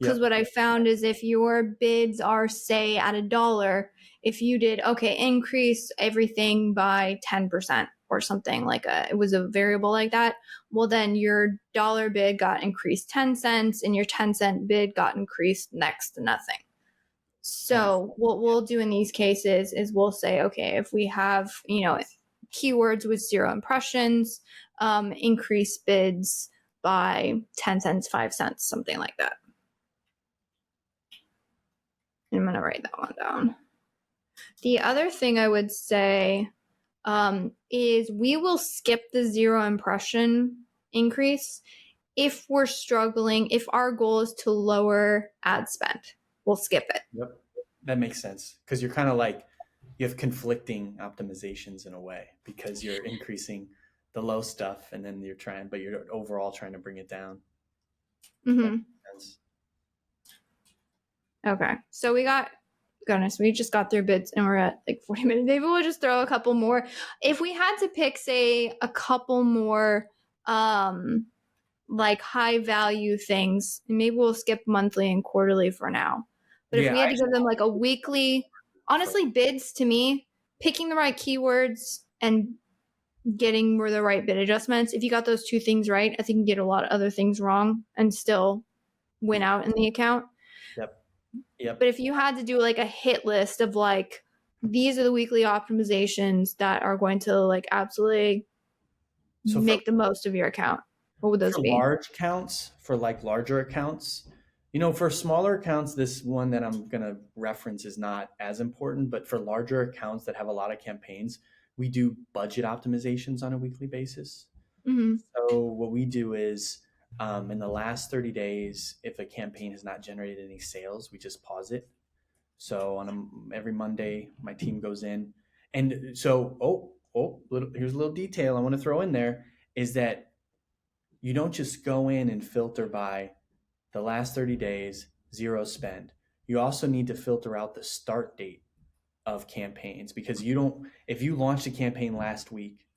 [SPEAKER 1] Because what I found is if your bids are, say, at $1, if you did, increase everything by 10% or something it was a variable like that, well, then your dollar bid got increased 10 cents and your 10-cent bid got increased next to nothing. So what we'll do in these cases is we'll say, okay, if we have, keywords with 0 impressions, increase bids by 10 cents, 5 cents, something like that. I'm going to write that one down. The other thing I would say is we will skip the 0 impression increase if we're struggling, if our goal is to lower ad spend. We'll skip it.
[SPEAKER 2] Yep. That makes sense because you're kind of like, you have conflicting optimizations in a way because you're increasing the low stuff and then you're overall trying to bring it down.
[SPEAKER 1] Mm-hmm. Okay. So we just got through bids and we're at like 40 minutes. Maybe we'll just throw a couple more. If we had to pick, say, a couple more like high value things, maybe we'll skip monthly and quarterly for now. But if we had to give them like a weekly, honestly, bids to me, picking the right keywords and getting the right bid adjustments, if you got those two things right, I think you can get a lot of other things wrong and still win out in the account.
[SPEAKER 2] Yep.
[SPEAKER 1] But if you had to do like a hit list of like, these are the weekly optimizations that are going to like absolutely make the most of your account, what would those be?
[SPEAKER 2] For larger accounts, for smaller accounts, this one that I'm going to reference is not as important, but for larger accounts that have a lot of campaigns, we do budget optimizations on a weekly basis.
[SPEAKER 1] Mm-hmm.
[SPEAKER 2] So what we do is, in the last 30 days, if a campaign has not generated any sales, we just pause it. So every Monday, my team goes in. And so, here's a little detail I want to throw in there is that you don't just go in and filter by the last 30 days, zero spend. You also need to filter out the start date of campaigns, because you don't, if you launched a campaign last week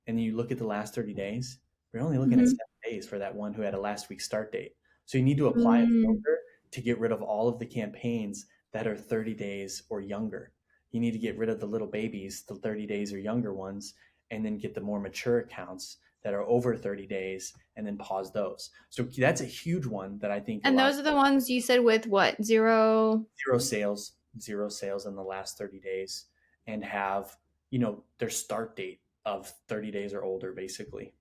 [SPEAKER 2] and then you look at the last 30 days, we're only looking at
[SPEAKER 1] Mm-hmm.
[SPEAKER 2] 7 days for that one who had a last week start date. So you need to apply a
[SPEAKER 1] Mm-hmm.
[SPEAKER 2] filter to get rid of all of the campaigns that are 30 days or younger. You need to get rid of the little babies, the 30 days or younger ones, and then get the more mature accounts that are over 30 days and then pause those. So that's a huge one that I think a
[SPEAKER 1] And
[SPEAKER 2] lot
[SPEAKER 1] those are the ones you said with what? Zero.
[SPEAKER 2] zero sales, zero sales in the last 30 days, and have, their start date of 30 days or older, basically.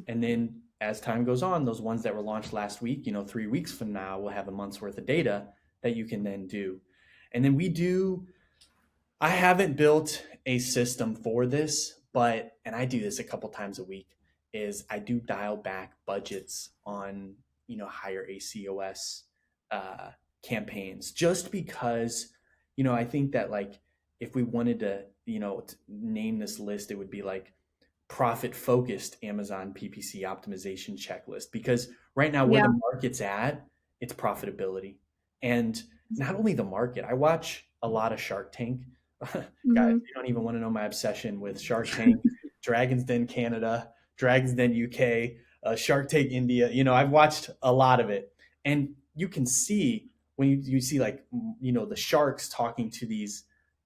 [SPEAKER 2] And then as time goes on, those ones that were launched last week, 3 weeks from now, will have a month's worth of data that you can then do. And then I haven't built a system for this, and I do this a couple times a week, is I do dial back budgets on, higher ACOS campaigns, just because, I think that, like, if we wanted to, name this list, it would be like profit focused Amazon PPC optimization checklist, because right now where
[SPEAKER 1] Yeah.
[SPEAKER 2] the market's at, it's profitability. And not only the market, I watch a lot of Shark Tank. Guys,
[SPEAKER 1] Mm-hmm.
[SPEAKER 2] you don't even want to know my obsession with Shark Tank, Dragon's Den Canada, Dragon's Den UK, Shark Tank India. I've watched a lot of it, and you can see when you see, like, the sharks talking to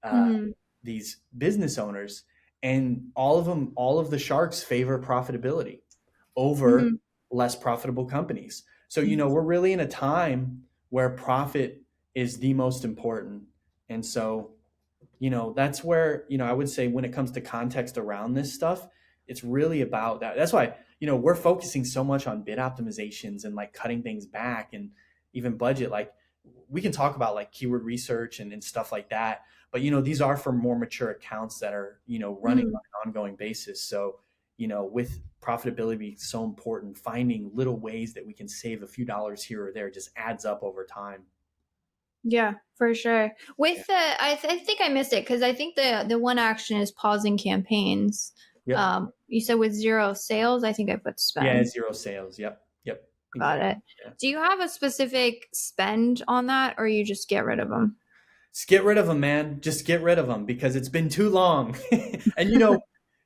[SPEAKER 2] uh,
[SPEAKER 1] Mm-hmm.
[SPEAKER 2] these business owners, and all of the sharks favor profitability over
[SPEAKER 1] Mm-hmm.
[SPEAKER 2] less profitable companies. So we're really in a time where profit is the most important, and so that's where, I would say, when it comes to context around this stuff, it's really about that. That's why, we're focusing so much on bid optimizations and, like, cutting things back, and even budget. Like, we can talk about, like, keyword research and stuff like that, but these are for more mature accounts that are, running
[SPEAKER 1] Mm-hmm.
[SPEAKER 2] on an ongoing basis. So with profitability being so important, finding little ways that we can save a few dollars here or there just adds up over time.
[SPEAKER 1] Yeah, for sure.
[SPEAKER 2] Yeah.
[SPEAKER 1] With I think I missed it because I think the one action is pausing campaigns.
[SPEAKER 2] Yep.
[SPEAKER 1] You said with zero sales. I think I put
[SPEAKER 2] Yeah,
[SPEAKER 1] spend.
[SPEAKER 2] zero sales. Yep. Yep.
[SPEAKER 1] Got
[SPEAKER 2] Exactly.
[SPEAKER 1] it.
[SPEAKER 2] Yeah.
[SPEAKER 1] Do you have a specific spend on that, or you just get rid of them?
[SPEAKER 2] Just get rid of them, man. Just get rid of them, because it's been too long. And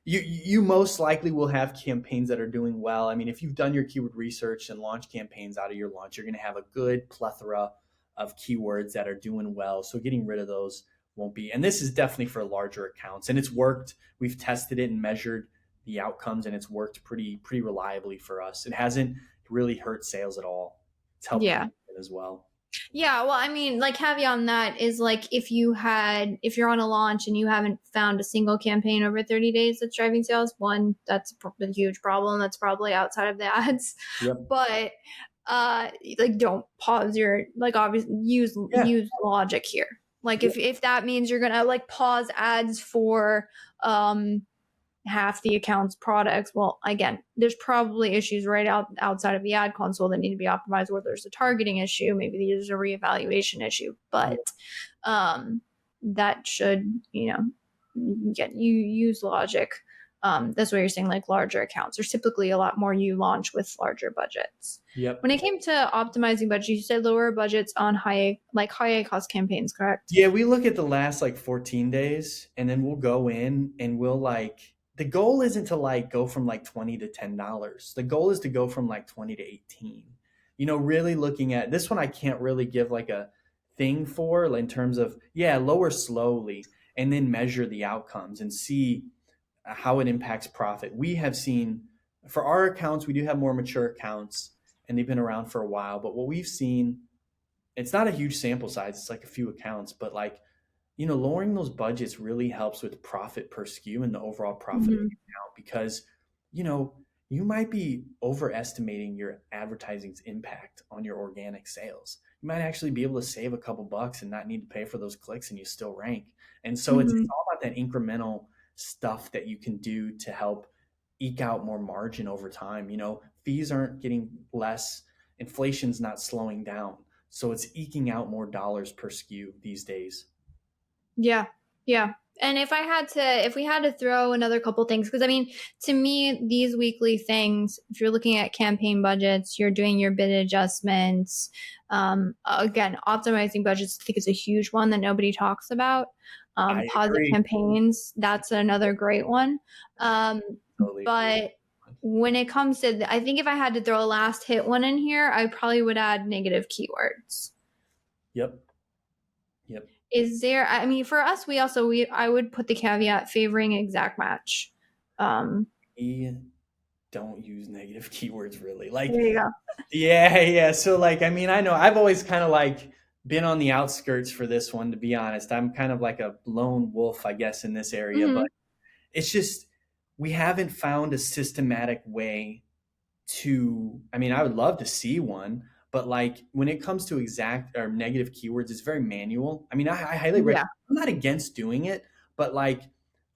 [SPEAKER 2] you most likely will have campaigns that are doing well. I mean, if you've done your keyword research and launched campaigns out of your launch, you're going to have a good plethora of keywords that are doing well. So getting rid of those won't be. And this is definitely for larger accounts, and it's worked. We've tested it and measured the outcomes, and it's worked pretty reliably for us. It hasn't really hurt sales at all. It's helped
[SPEAKER 1] Yeah.
[SPEAKER 2] conversion as well.
[SPEAKER 1] Yeah, well, I mean, like, caveat on that is, like, if you're on a launch and you haven't found a single campaign over 30 days that's driving sales, one, that's a huge problem. That's probably outside of the ads.
[SPEAKER 2] Yep.
[SPEAKER 1] But like, don't pause your, like, obviously
[SPEAKER 2] Yeah.
[SPEAKER 1] use logic here. Like,
[SPEAKER 2] Yep.
[SPEAKER 1] if that means you're gonna, like, pause ads for half the account's products, well, again, there's probably issues outside of the ad console that need to be optimized, or there's a targeting issue, maybe there's a reevaluation issue, but that should, get you use logic. That's what you're saying. Like, larger accounts, there's typically a lot more you launch with larger budgets.
[SPEAKER 2] Yep.
[SPEAKER 1] When it came to optimizing budgets, you said lower budgets on high cost campaigns, correct?
[SPEAKER 2] Yeah, we look at the last, like, 14 days, and then we'll go in and we'll, like, the goal isn't to, like, go from, like, 20 to $10. The goal is to go from, like, 20 to 18. Really looking at this one, I can't really give, like, a thing for, like, in terms of, yeah, lower slowly and then measure the outcomes and see how it impacts profit. We have seen, for our accounts, we do have more mature accounts, and they've been around for a while, but what we've seen, it's not a huge sample size, it's like a few accounts, but, like, lowering those budgets really helps with profit per SKU and the overall profit of the
[SPEAKER 1] Mm-hmm.
[SPEAKER 2] account, because, you know, you might be overestimating your advertising's impact on your organic sales. You might actually be able to save a couple bucks and not need to pay for those clicks, and you still rank. And so it's
[SPEAKER 1] Mm-hmm.
[SPEAKER 2] all about that incremental stuff that you can do to help eke out more margin over time. Fees aren't getting less, inflation's not slowing down. So it's eking out more dollars per SKU these days.
[SPEAKER 1] Yeah. Yeah. And if we had to throw another couple things, because I mean, to me, these weekly things, if you're looking at campaign budgets, you're doing your bid adjustments. Again, optimizing budgets, I think is a huge one that nobody talks about.
[SPEAKER 2] I
[SPEAKER 1] Positive
[SPEAKER 2] agree.
[SPEAKER 1] campaigns, that's another great one. Um,
[SPEAKER 2] Totally agree.
[SPEAKER 1] but when it comes to, I think if I had to throw a last hit one in here, I probably would add negative keywords.
[SPEAKER 2] Yep. Yep.
[SPEAKER 1] Is there, I mean, for us, I would put the caveat favoring exact match.
[SPEAKER 2] We don't use negative keywords really.
[SPEAKER 1] There you go.
[SPEAKER 2] Yeah, yeah. So like, I mean, I know I've always kind of like been on the outskirts for this one, to be honest. I'm kind of like a lone wolf, I guess, in this area, but
[SPEAKER 1] Mm-hmm.
[SPEAKER 2] it's just we haven't found a systematic way to, I mean, I would love to see one, but like when it comes to exact or negative keywords, it's very manual. I mean, I highly recommend,
[SPEAKER 1] Yeah.
[SPEAKER 2] I'm not against doing it, but like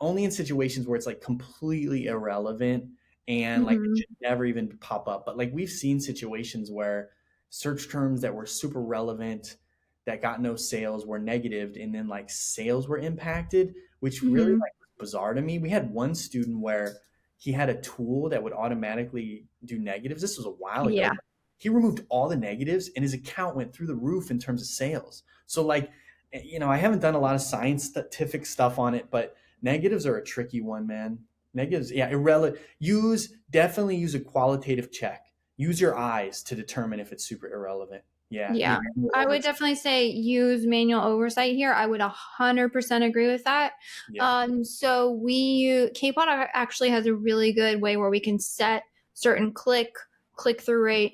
[SPEAKER 2] only in situations where it's like completely irrelevant and like it
[SPEAKER 1] Mm-hmm.
[SPEAKER 2] should never even pop up. But like we've seen situations where search terms that were super relevant that got no sales were negative and then like sales were impacted, which really
[SPEAKER 1] Mm-hmm.
[SPEAKER 2] like was bizarre to me. We had one student where he had a tool that would automatically do negatives. This was a while ago.
[SPEAKER 1] Yeah.
[SPEAKER 2] He removed all the negatives and his account went through the roof in terms of sales. So like, I haven't done a lot of scientific stuff on it, but negatives are a tricky one, man. Negatives, yeah, irrelevant. Definitely use a qualitative check. Use your eyes to determine if it's super irrelevant. Yeah,
[SPEAKER 1] Yeah.
[SPEAKER 2] use
[SPEAKER 1] I would
[SPEAKER 2] oversight.
[SPEAKER 1] definitely say use manual oversight here. I would 100% agree with that.
[SPEAKER 2] Yeah,
[SPEAKER 1] So Kpot actually has a really good way where we can set certain click through rate,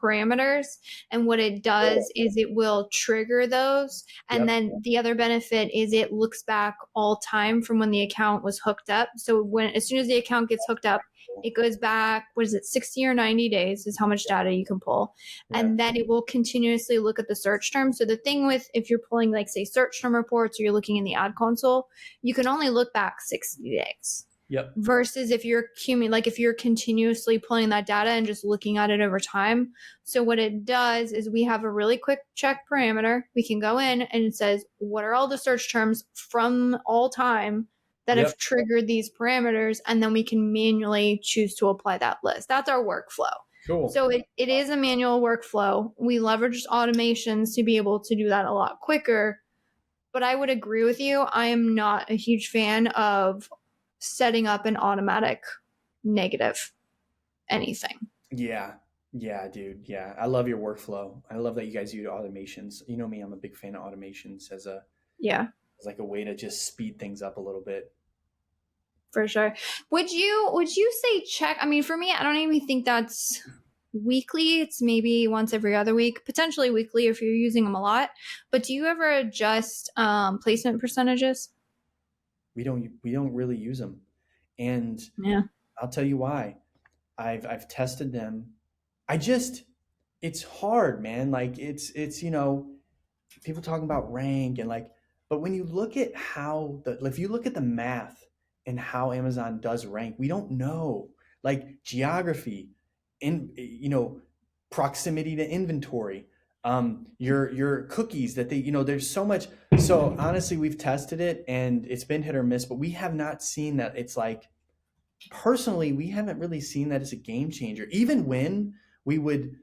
[SPEAKER 1] parameters. And what it does is it will trigger those. And
[SPEAKER 2] yep,
[SPEAKER 1] then the other benefit is it looks back all time from when the account was hooked up. So as soon as the account gets hooked up, it goes back, what is it, 60 or 90 days is how much data you can pull.
[SPEAKER 2] yeah,
[SPEAKER 1] And then it will continuously look at the search term. So the thing with, if you're pulling like say search term reports or you're looking in the ad console, you can only look back 60 days
[SPEAKER 2] yep,
[SPEAKER 1] versus if you're continuously pulling that data and just looking at it over time. So what it does is we have a really quick check parameter. We can go in and it says, what are all the search terms from all time that
[SPEAKER 2] yep.
[SPEAKER 1] have triggered these parameters? And then we can manually choose to apply that list. That's our workflow.
[SPEAKER 2] Cool.
[SPEAKER 1] So it is a manual workflow. We leverage automations to be able to do that a lot quicker. But I would agree with you. I am not a huge fan of setting up an automatic negative anything.
[SPEAKER 2] Yeah. Yeah, dude. Yeah. I love your workflow. I love that you guys use automations. You know me, I'm a big fan of automations
[SPEAKER 1] Yeah,
[SPEAKER 2] as like a way to just speed things up a little bit.
[SPEAKER 1] for sure. Would you say check? I mean, for me, I don't even think that's weekly. It's maybe once every other week, potentially weekly if you're using them a lot. But do you ever adjust placement percentages?
[SPEAKER 2] We don't really use them. And
[SPEAKER 1] Yeah.
[SPEAKER 2] I'll tell you why. I've tested them. I just it's hard, man. Like it's people talking about rank and like, but when you look at how the if you look at the math and how Amazon does rank, we don't know. Like geography, in proximity to inventory, your cookies that there's so much. So honestly, we've tested it and it's been hit or miss, but we have not seen that it's like personally, we haven't really seen that as a game changer. Even when we would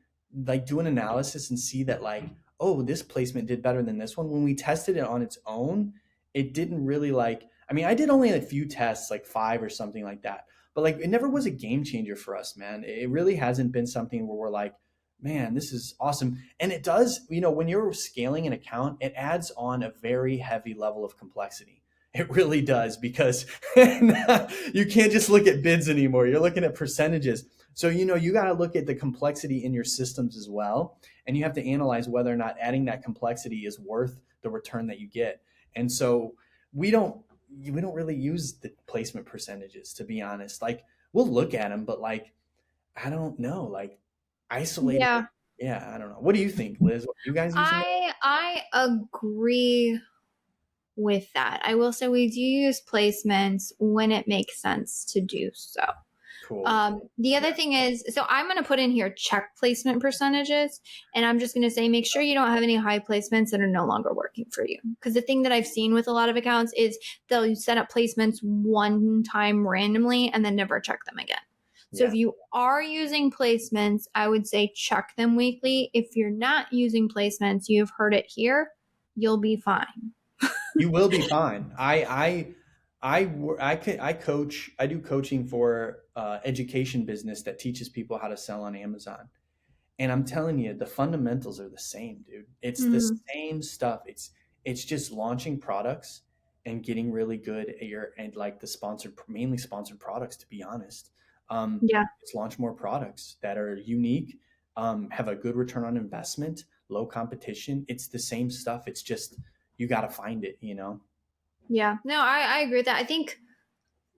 [SPEAKER 2] like do an analysis and see that like, oh, this placement did better than this one. When we tested it on its own, it didn't really like. I mean, I did only a few tests, like 5 or something like that. But like, it never was a game changer for us, man. It really hasn't been something where we're like, man, this is awesome. And it does, when you're scaling an account, it adds on a very heavy level of complexity. It really does because you can't just look at bids anymore. You're looking at percentages. So, you got to look at the complexity in your systems as well. And you have to analyze whether or not adding that complexity is worth the return that you get. And so we don't really use the placement percentages, to be honest. Like we'll look at them, but like, I don't know, like isolated.
[SPEAKER 1] Yeah.
[SPEAKER 2] Yeah. I don't know. What do you think, Liz? Are you guys using it?
[SPEAKER 1] I agree with that. I will say we do use placements when it makes sense to do so.
[SPEAKER 2] Cool.
[SPEAKER 1] The other thing is, so I'm going to put in here check placement percentages, and I'm just going to say, make sure you don't have any high placements that are no longer working for you. Because the thing that I've seen with a lot of accounts is they'll set up placements one time randomly and then never check them again. So
[SPEAKER 2] Yeah.
[SPEAKER 1] if you are using placements, I would say check them weekly. If you're not using placements, you've heard it here, you'll be fine.
[SPEAKER 2] You will be fine. I coach. I do coaching for education business that teaches people how to sell on Amazon. And I'm telling you, the fundamentals are the same, dude. It's the same stuff. It's just launching products and getting really good at your and like the mainly sponsored products. To be honest,
[SPEAKER 1] Yeah.
[SPEAKER 2] just launch more products that are unique, have a good return on investment, low competition. It's the same stuff. It's just you got to find it.
[SPEAKER 1] Yeah. No, I agree with that. I think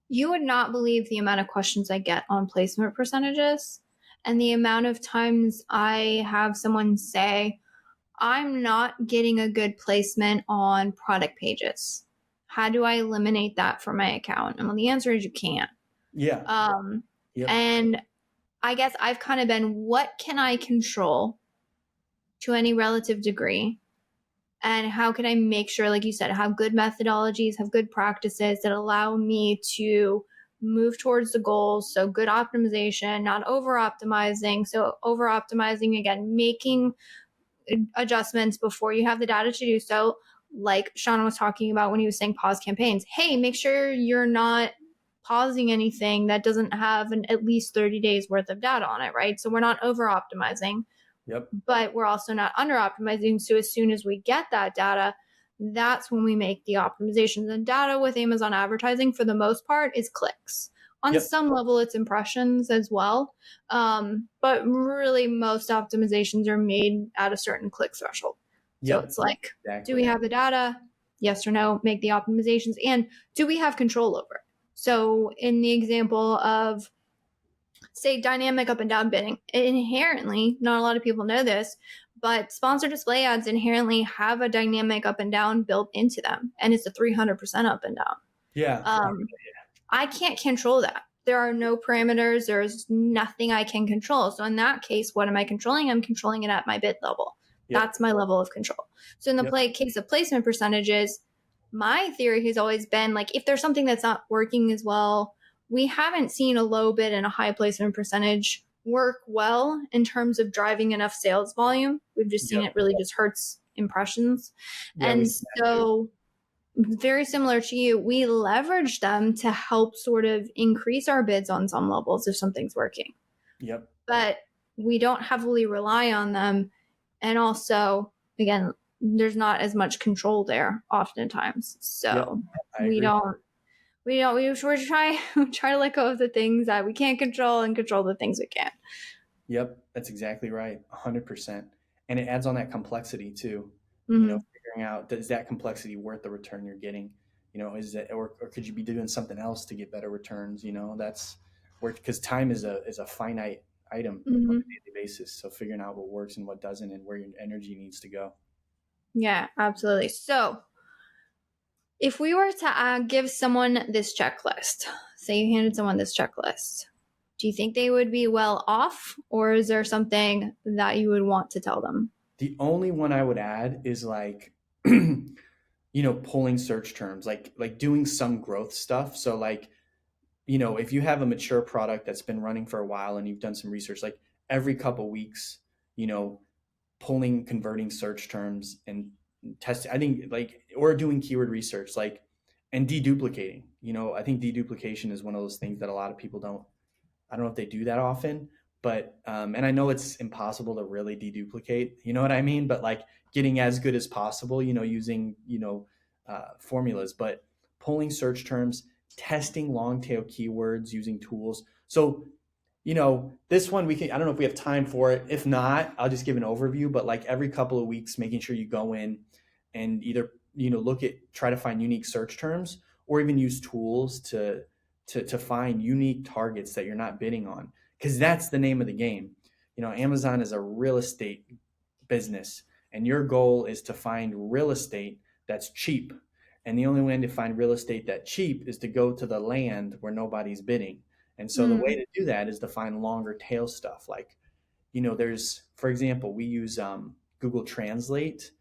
[SPEAKER 1] you would not believe the amount of questions I get on placement percentages and the amount of times I have someone say, I'm not getting a good placement on product pages. How do I eliminate that from my account? And well, the answer is you can't.
[SPEAKER 2] Yeah. Yep.
[SPEAKER 1] And I guess I've kind of been, what can I control to any relative degree? And how can I make sure, like you said, have good methodologies, have good practices that allow me to move towards the goals? So good optimization, not over optimizing. So over optimizing, again, making adjustments before you have the data to do so. Like Sean was talking about when he was saying pause campaigns. Hey, make sure you're not pausing anything that doesn't have at least 30 days worth of data on it, right? So we're not over optimizing.
[SPEAKER 2] Yep.
[SPEAKER 1] But we're also not under optimizing. So as soon as we get that data, that's when we make the optimizations. And data with Amazon advertising, for the most part, is clicks. On some level, it's impressions as well. But really, most optimizations are made at a certain click threshold. So it's like, do we have the data? Yes or no? Make the optimizations. And do we have control over it? So in the example of, say, dynamic up and down bidding, inherently, not a lot of people know this, but sponsored display ads inherently have a dynamic up and down built into them, and it's a 300% up and down.
[SPEAKER 2] Yeah.
[SPEAKER 1] I can't control that. There are no parameters. There's nothing I can control. So in that case, what am I controlling? I'm controlling it at my bid level. Yep. That's my level of control. So in the case of placement percentages, my theory has always been, like, if there's something that's not working as well, we haven't seen a low bid and a high placement percentage work well in terms of driving enough sales volume. We've just seen it really just hurts impressions. And so very similar to you, we leverage them to help sort of increase our bids on some levels if something's working.
[SPEAKER 2] Yep.
[SPEAKER 1] But we don't heavily rely on them. And also, again, there's not as much control there oftentimes. So we try to let go of the things that we can't control and control the things we can.
[SPEAKER 2] Yep, that's exactly right. 100%. And it adds on that complexity too.
[SPEAKER 1] Mm-hmm.
[SPEAKER 2] Figuring out, is that complexity worth the return you're getting? Is that, or could you be doing something else to get better returns? That's where, because time is a finite item on a daily basis. So figuring out what works and what doesn't, and where your energy needs to go.
[SPEAKER 1] Yeah, absolutely. So if we were to give someone this checklist, say you handed someone this checklist, do you think they would be well off, or is there something that you would want to tell them?
[SPEAKER 2] The only one I would add is like, pulling search terms, like doing some growth stuff. So like, if you have a mature product that's been running for a while and you've done some research, like every couple weeks, converting search terms and testing, I think, like, or doing keyword research, like, and deduplicating. I think deduplication is one of those things that a lot of people I don't know if they do that often, but, and I know it's impossible to really deduplicate, you know what I mean? But like getting as good as possible, using, formulas, but pulling search terms, testing long tail keywords using tools. So, this one I don't know if we have time for it. If not, I'll just give an overview, but like every couple of weeks, making sure you go in and either, try to find unique search terms, or even use tools to find unique targets that you're not bidding on. Because that's the name of the game. Amazon is a real estate business, and your goal is to find real estate that's cheap. And the only way to find real estate that's cheap is to go to the land where nobody's bidding. And so the way
[SPEAKER 1] Mm,
[SPEAKER 2] to do that is to find longer tail stuff. Like, there's, for example, we use Google Translate.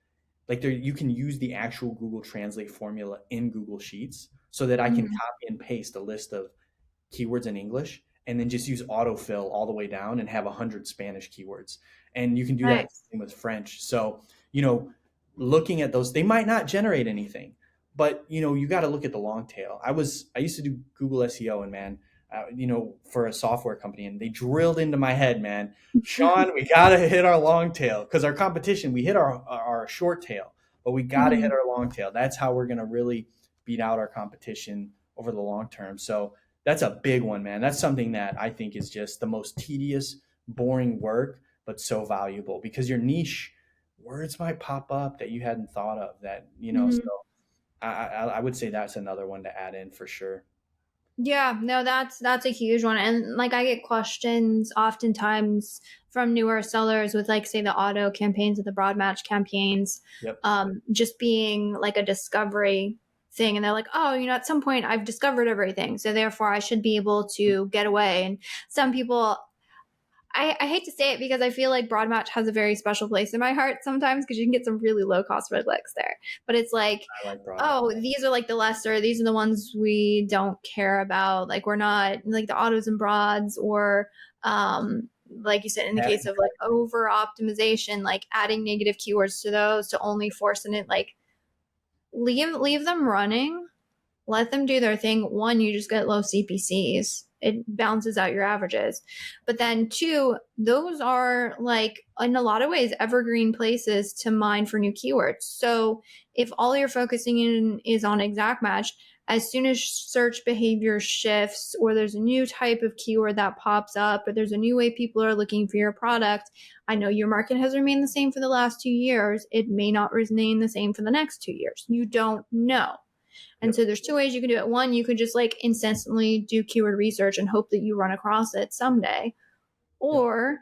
[SPEAKER 2] Like there, you can use the actual Google Translate formula in Google Sheets so that I can
[SPEAKER 1] mm,
[SPEAKER 2] copy and paste a list of keywords in English and then just use autofill all the way down and have 100 Spanish keywords. And you can do that
[SPEAKER 1] nice.
[SPEAKER 2] with French. So, you know, looking at those, they might not generate anything, but you got to look at the long tail. I used to do Google SEO, and man, for a software company, and they drilled into my head, man, Sean, we got to hit our long tail because our competition, we hit our short tail, but we got to hit
[SPEAKER 1] Mhm.
[SPEAKER 2] our long tail. That's how we're going to really beat out our competition over the long term. So that's a big one, man. That's something that I think is just the most tedious, boring work, but so valuable because your niche words might pop up that you hadn't thought of so
[SPEAKER 1] Mhm.
[SPEAKER 2] I would say that's another one to add in for sure.
[SPEAKER 1] Yeah, no, that's a huge one. And like I get questions oftentimes from newer sellers with like say the auto campaigns or the broad match campaigns,
[SPEAKER 2] Yep.
[SPEAKER 1] just being like a discovery thing. And they're like, oh, at some point I've discovered everything. So therefore I should be able to get away. And some people I hate to say it because I feel like broad match has a very special place in my heart sometimes because you can get some really low cost red clicks there. But it's like,
[SPEAKER 2] I like broad match.
[SPEAKER 1] oh, these are like the lesser, these are the ones we don't care about. Like we're not like the autos and broads or like you said in the
[SPEAKER 2] Yeah,
[SPEAKER 1] case of like over optimization, like adding negative keywords to those to only forcing it like leave them running, let them do their thing. One, you just get low CPCs. It balances out your averages. But then two, those are like in a lot of ways evergreen places to mine for new keywords. So if all you're focusing in is on exact match, as soon as search behavior shifts or there's a new type of keyword that pops up or there's a new way people are looking for your product, I know your market has remained the same for the last 2 years. It may not remain the same for the next 2 years. You don't know. And
[SPEAKER 2] yep.
[SPEAKER 1] so there's two ways you can do it. One, you could just like incessantly do keyword research and hope that you run across it someday.
[SPEAKER 2] Yep.
[SPEAKER 1] Or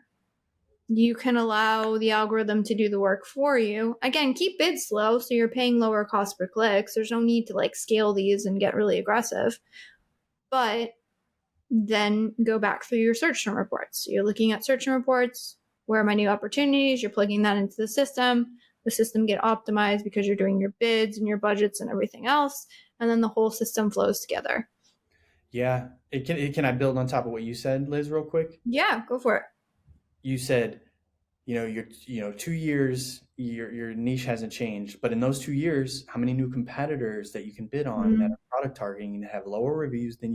[SPEAKER 1] you can allow the algorithm to do the work for you. Again, keep bids low so you're paying lower cost per clicks. There's no need to like scale these and get really aggressive. But then go back through your search term reports. So you're looking at search term reports. Where are my new opportunities? You're plugging that into the system. The system get optimized because you're doing your bids and your budgets and everything else. And then the whole system flows together.
[SPEAKER 2] Yeah. Can I build on top of what you said, Liz, real quick?
[SPEAKER 1] Yeah, go for it.
[SPEAKER 2] You said, you're 2 years, your niche hasn't changed, but in those 2 years, how many new competitors that you can bid on that
[SPEAKER 1] Mm-hmm.
[SPEAKER 2] are product targeting and have lower reviews than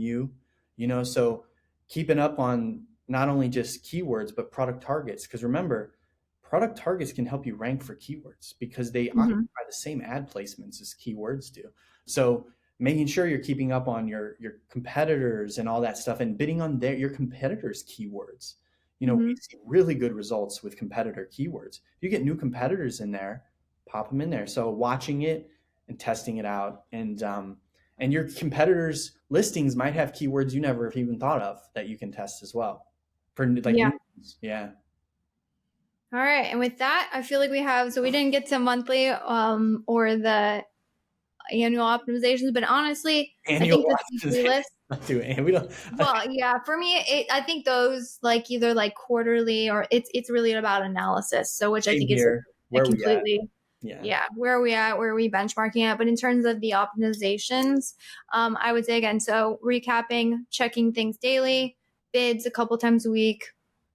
[SPEAKER 2] so keeping up on not only just keywords but product targets, because remember, product targets can help you rank for keywords because they
[SPEAKER 1] Mm-hmm.
[SPEAKER 2] occupy the same ad placements as keywords do. So making sure you're keeping up on your competitors and all that stuff and bidding on your competitors keywords. We
[SPEAKER 1] Mm-hmm.
[SPEAKER 2] see really good results with competitor keywords. If you get new competitors in there, pop them in there. So watching it and testing it out, and your competitors' listings might have keywords you never have even thought of that you can test as well for like
[SPEAKER 1] Yeah.
[SPEAKER 2] new ones. Yeah,
[SPEAKER 1] All right. And with that, I feel like so we didn't get to monthly or the annual optimizations, but honestly, I
[SPEAKER 2] annual
[SPEAKER 1] think the weekly
[SPEAKER 2] optimization.
[SPEAKER 1] list,
[SPEAKER 2] Not too, and we don't.
[SPEAKER 1] well, yeah, for me, I think those like either like quarterly or it's really about analysis. So which I
[SPEAKER 2] Same
[SPEAKER 1] think is
[SPEAKER 2] here.
[SPEAKER 1] a
[SPEAKER 2] Where we at?
[SPEAKER 1] completely,
[SPEAKER 2] Yeah,
[SPEAKER 1] yeah, where are we at, where are we benchmarking at. But in terms of the optimizations, I would say again, so recapping, checking things daily, bids a couple times a week,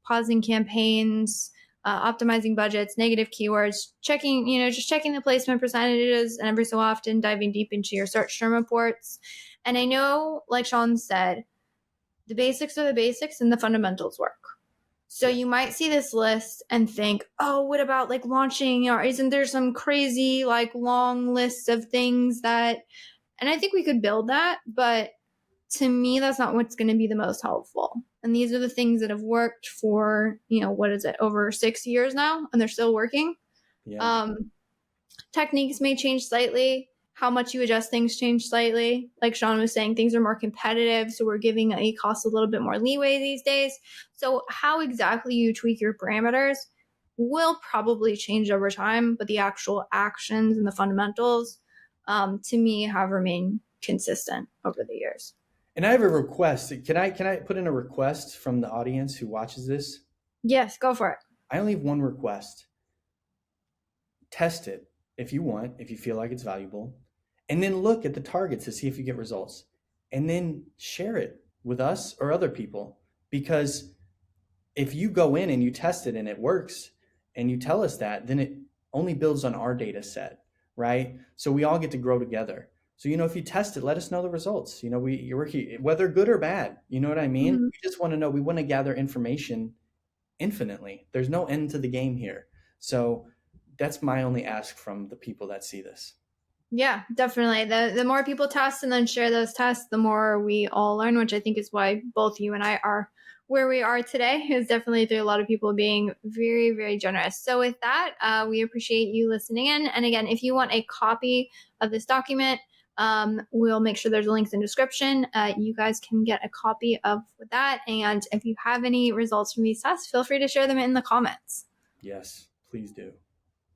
[SPEAKER 1] pausing campaigns, optimizing budgets, negative keywords, checking, just checking the placement percentages, and every so often diving deep into your search term reports. And I know, like Sean said, the basics are the basics and the fundamentals work. So
[SPEAKER 2] yeah,
[SPEAKER 1] you might see this list and think, oh, what about like launching? Or isn't there some crazy, like long list of things that, and I think we could build that, but to me, that's not what's going to be the most helpful. And these are the things that have worked for, what is it, over 6 years now, and they're still working.
[SPEAKER 2] yeah.
[SPEAKER 1] Um, Techniques may change slightly. How much you adjust things change slightly. Like Sean was saying, things are more competitive, so we're giving a cost a little bit more leeway these days. So how exactly you tweak your parameters will probably change over time, but the actual actions and the fundamentals, to me, have remained consistent over the years.
[SPEAKER 2] And I have a request. Can I put in a request from the audience who watches this?
[SPEAKER 1] Yes, go for it.
[SPEAKER 2] I only have one request. Test it if you want, if you feel like it's valuable, and then look at the targets to see if you get results. And then share it with us or other people. Because if you go in and you test it and it works and you tell us that, then it only builds on our data set, right? So we all get to grow together. So, if you test it, let us know the results. You're working, whether good or bad, you know what I mean?
[SPEAKER 1] Mhm.
[SPEAKER 2] We just want to know, we want to gather information infinitely. There's no end to the game here. So that's my only ask from the people that see this.
[SPEAKER 1] Yeah, definitely. The more people test and then share those tests, the more we all learn, which I think is why both you and I are where we are today, is definitely through a lot of people being very, very generous. So with that, we appreciate you listening in. And again, if you want a copy of this document, we'll make sure there's links in the description. You guys can get a copy of that. And if you have any results from these tests, feel free to share them in the comments.
[SPEAKER 2] Yes, please do.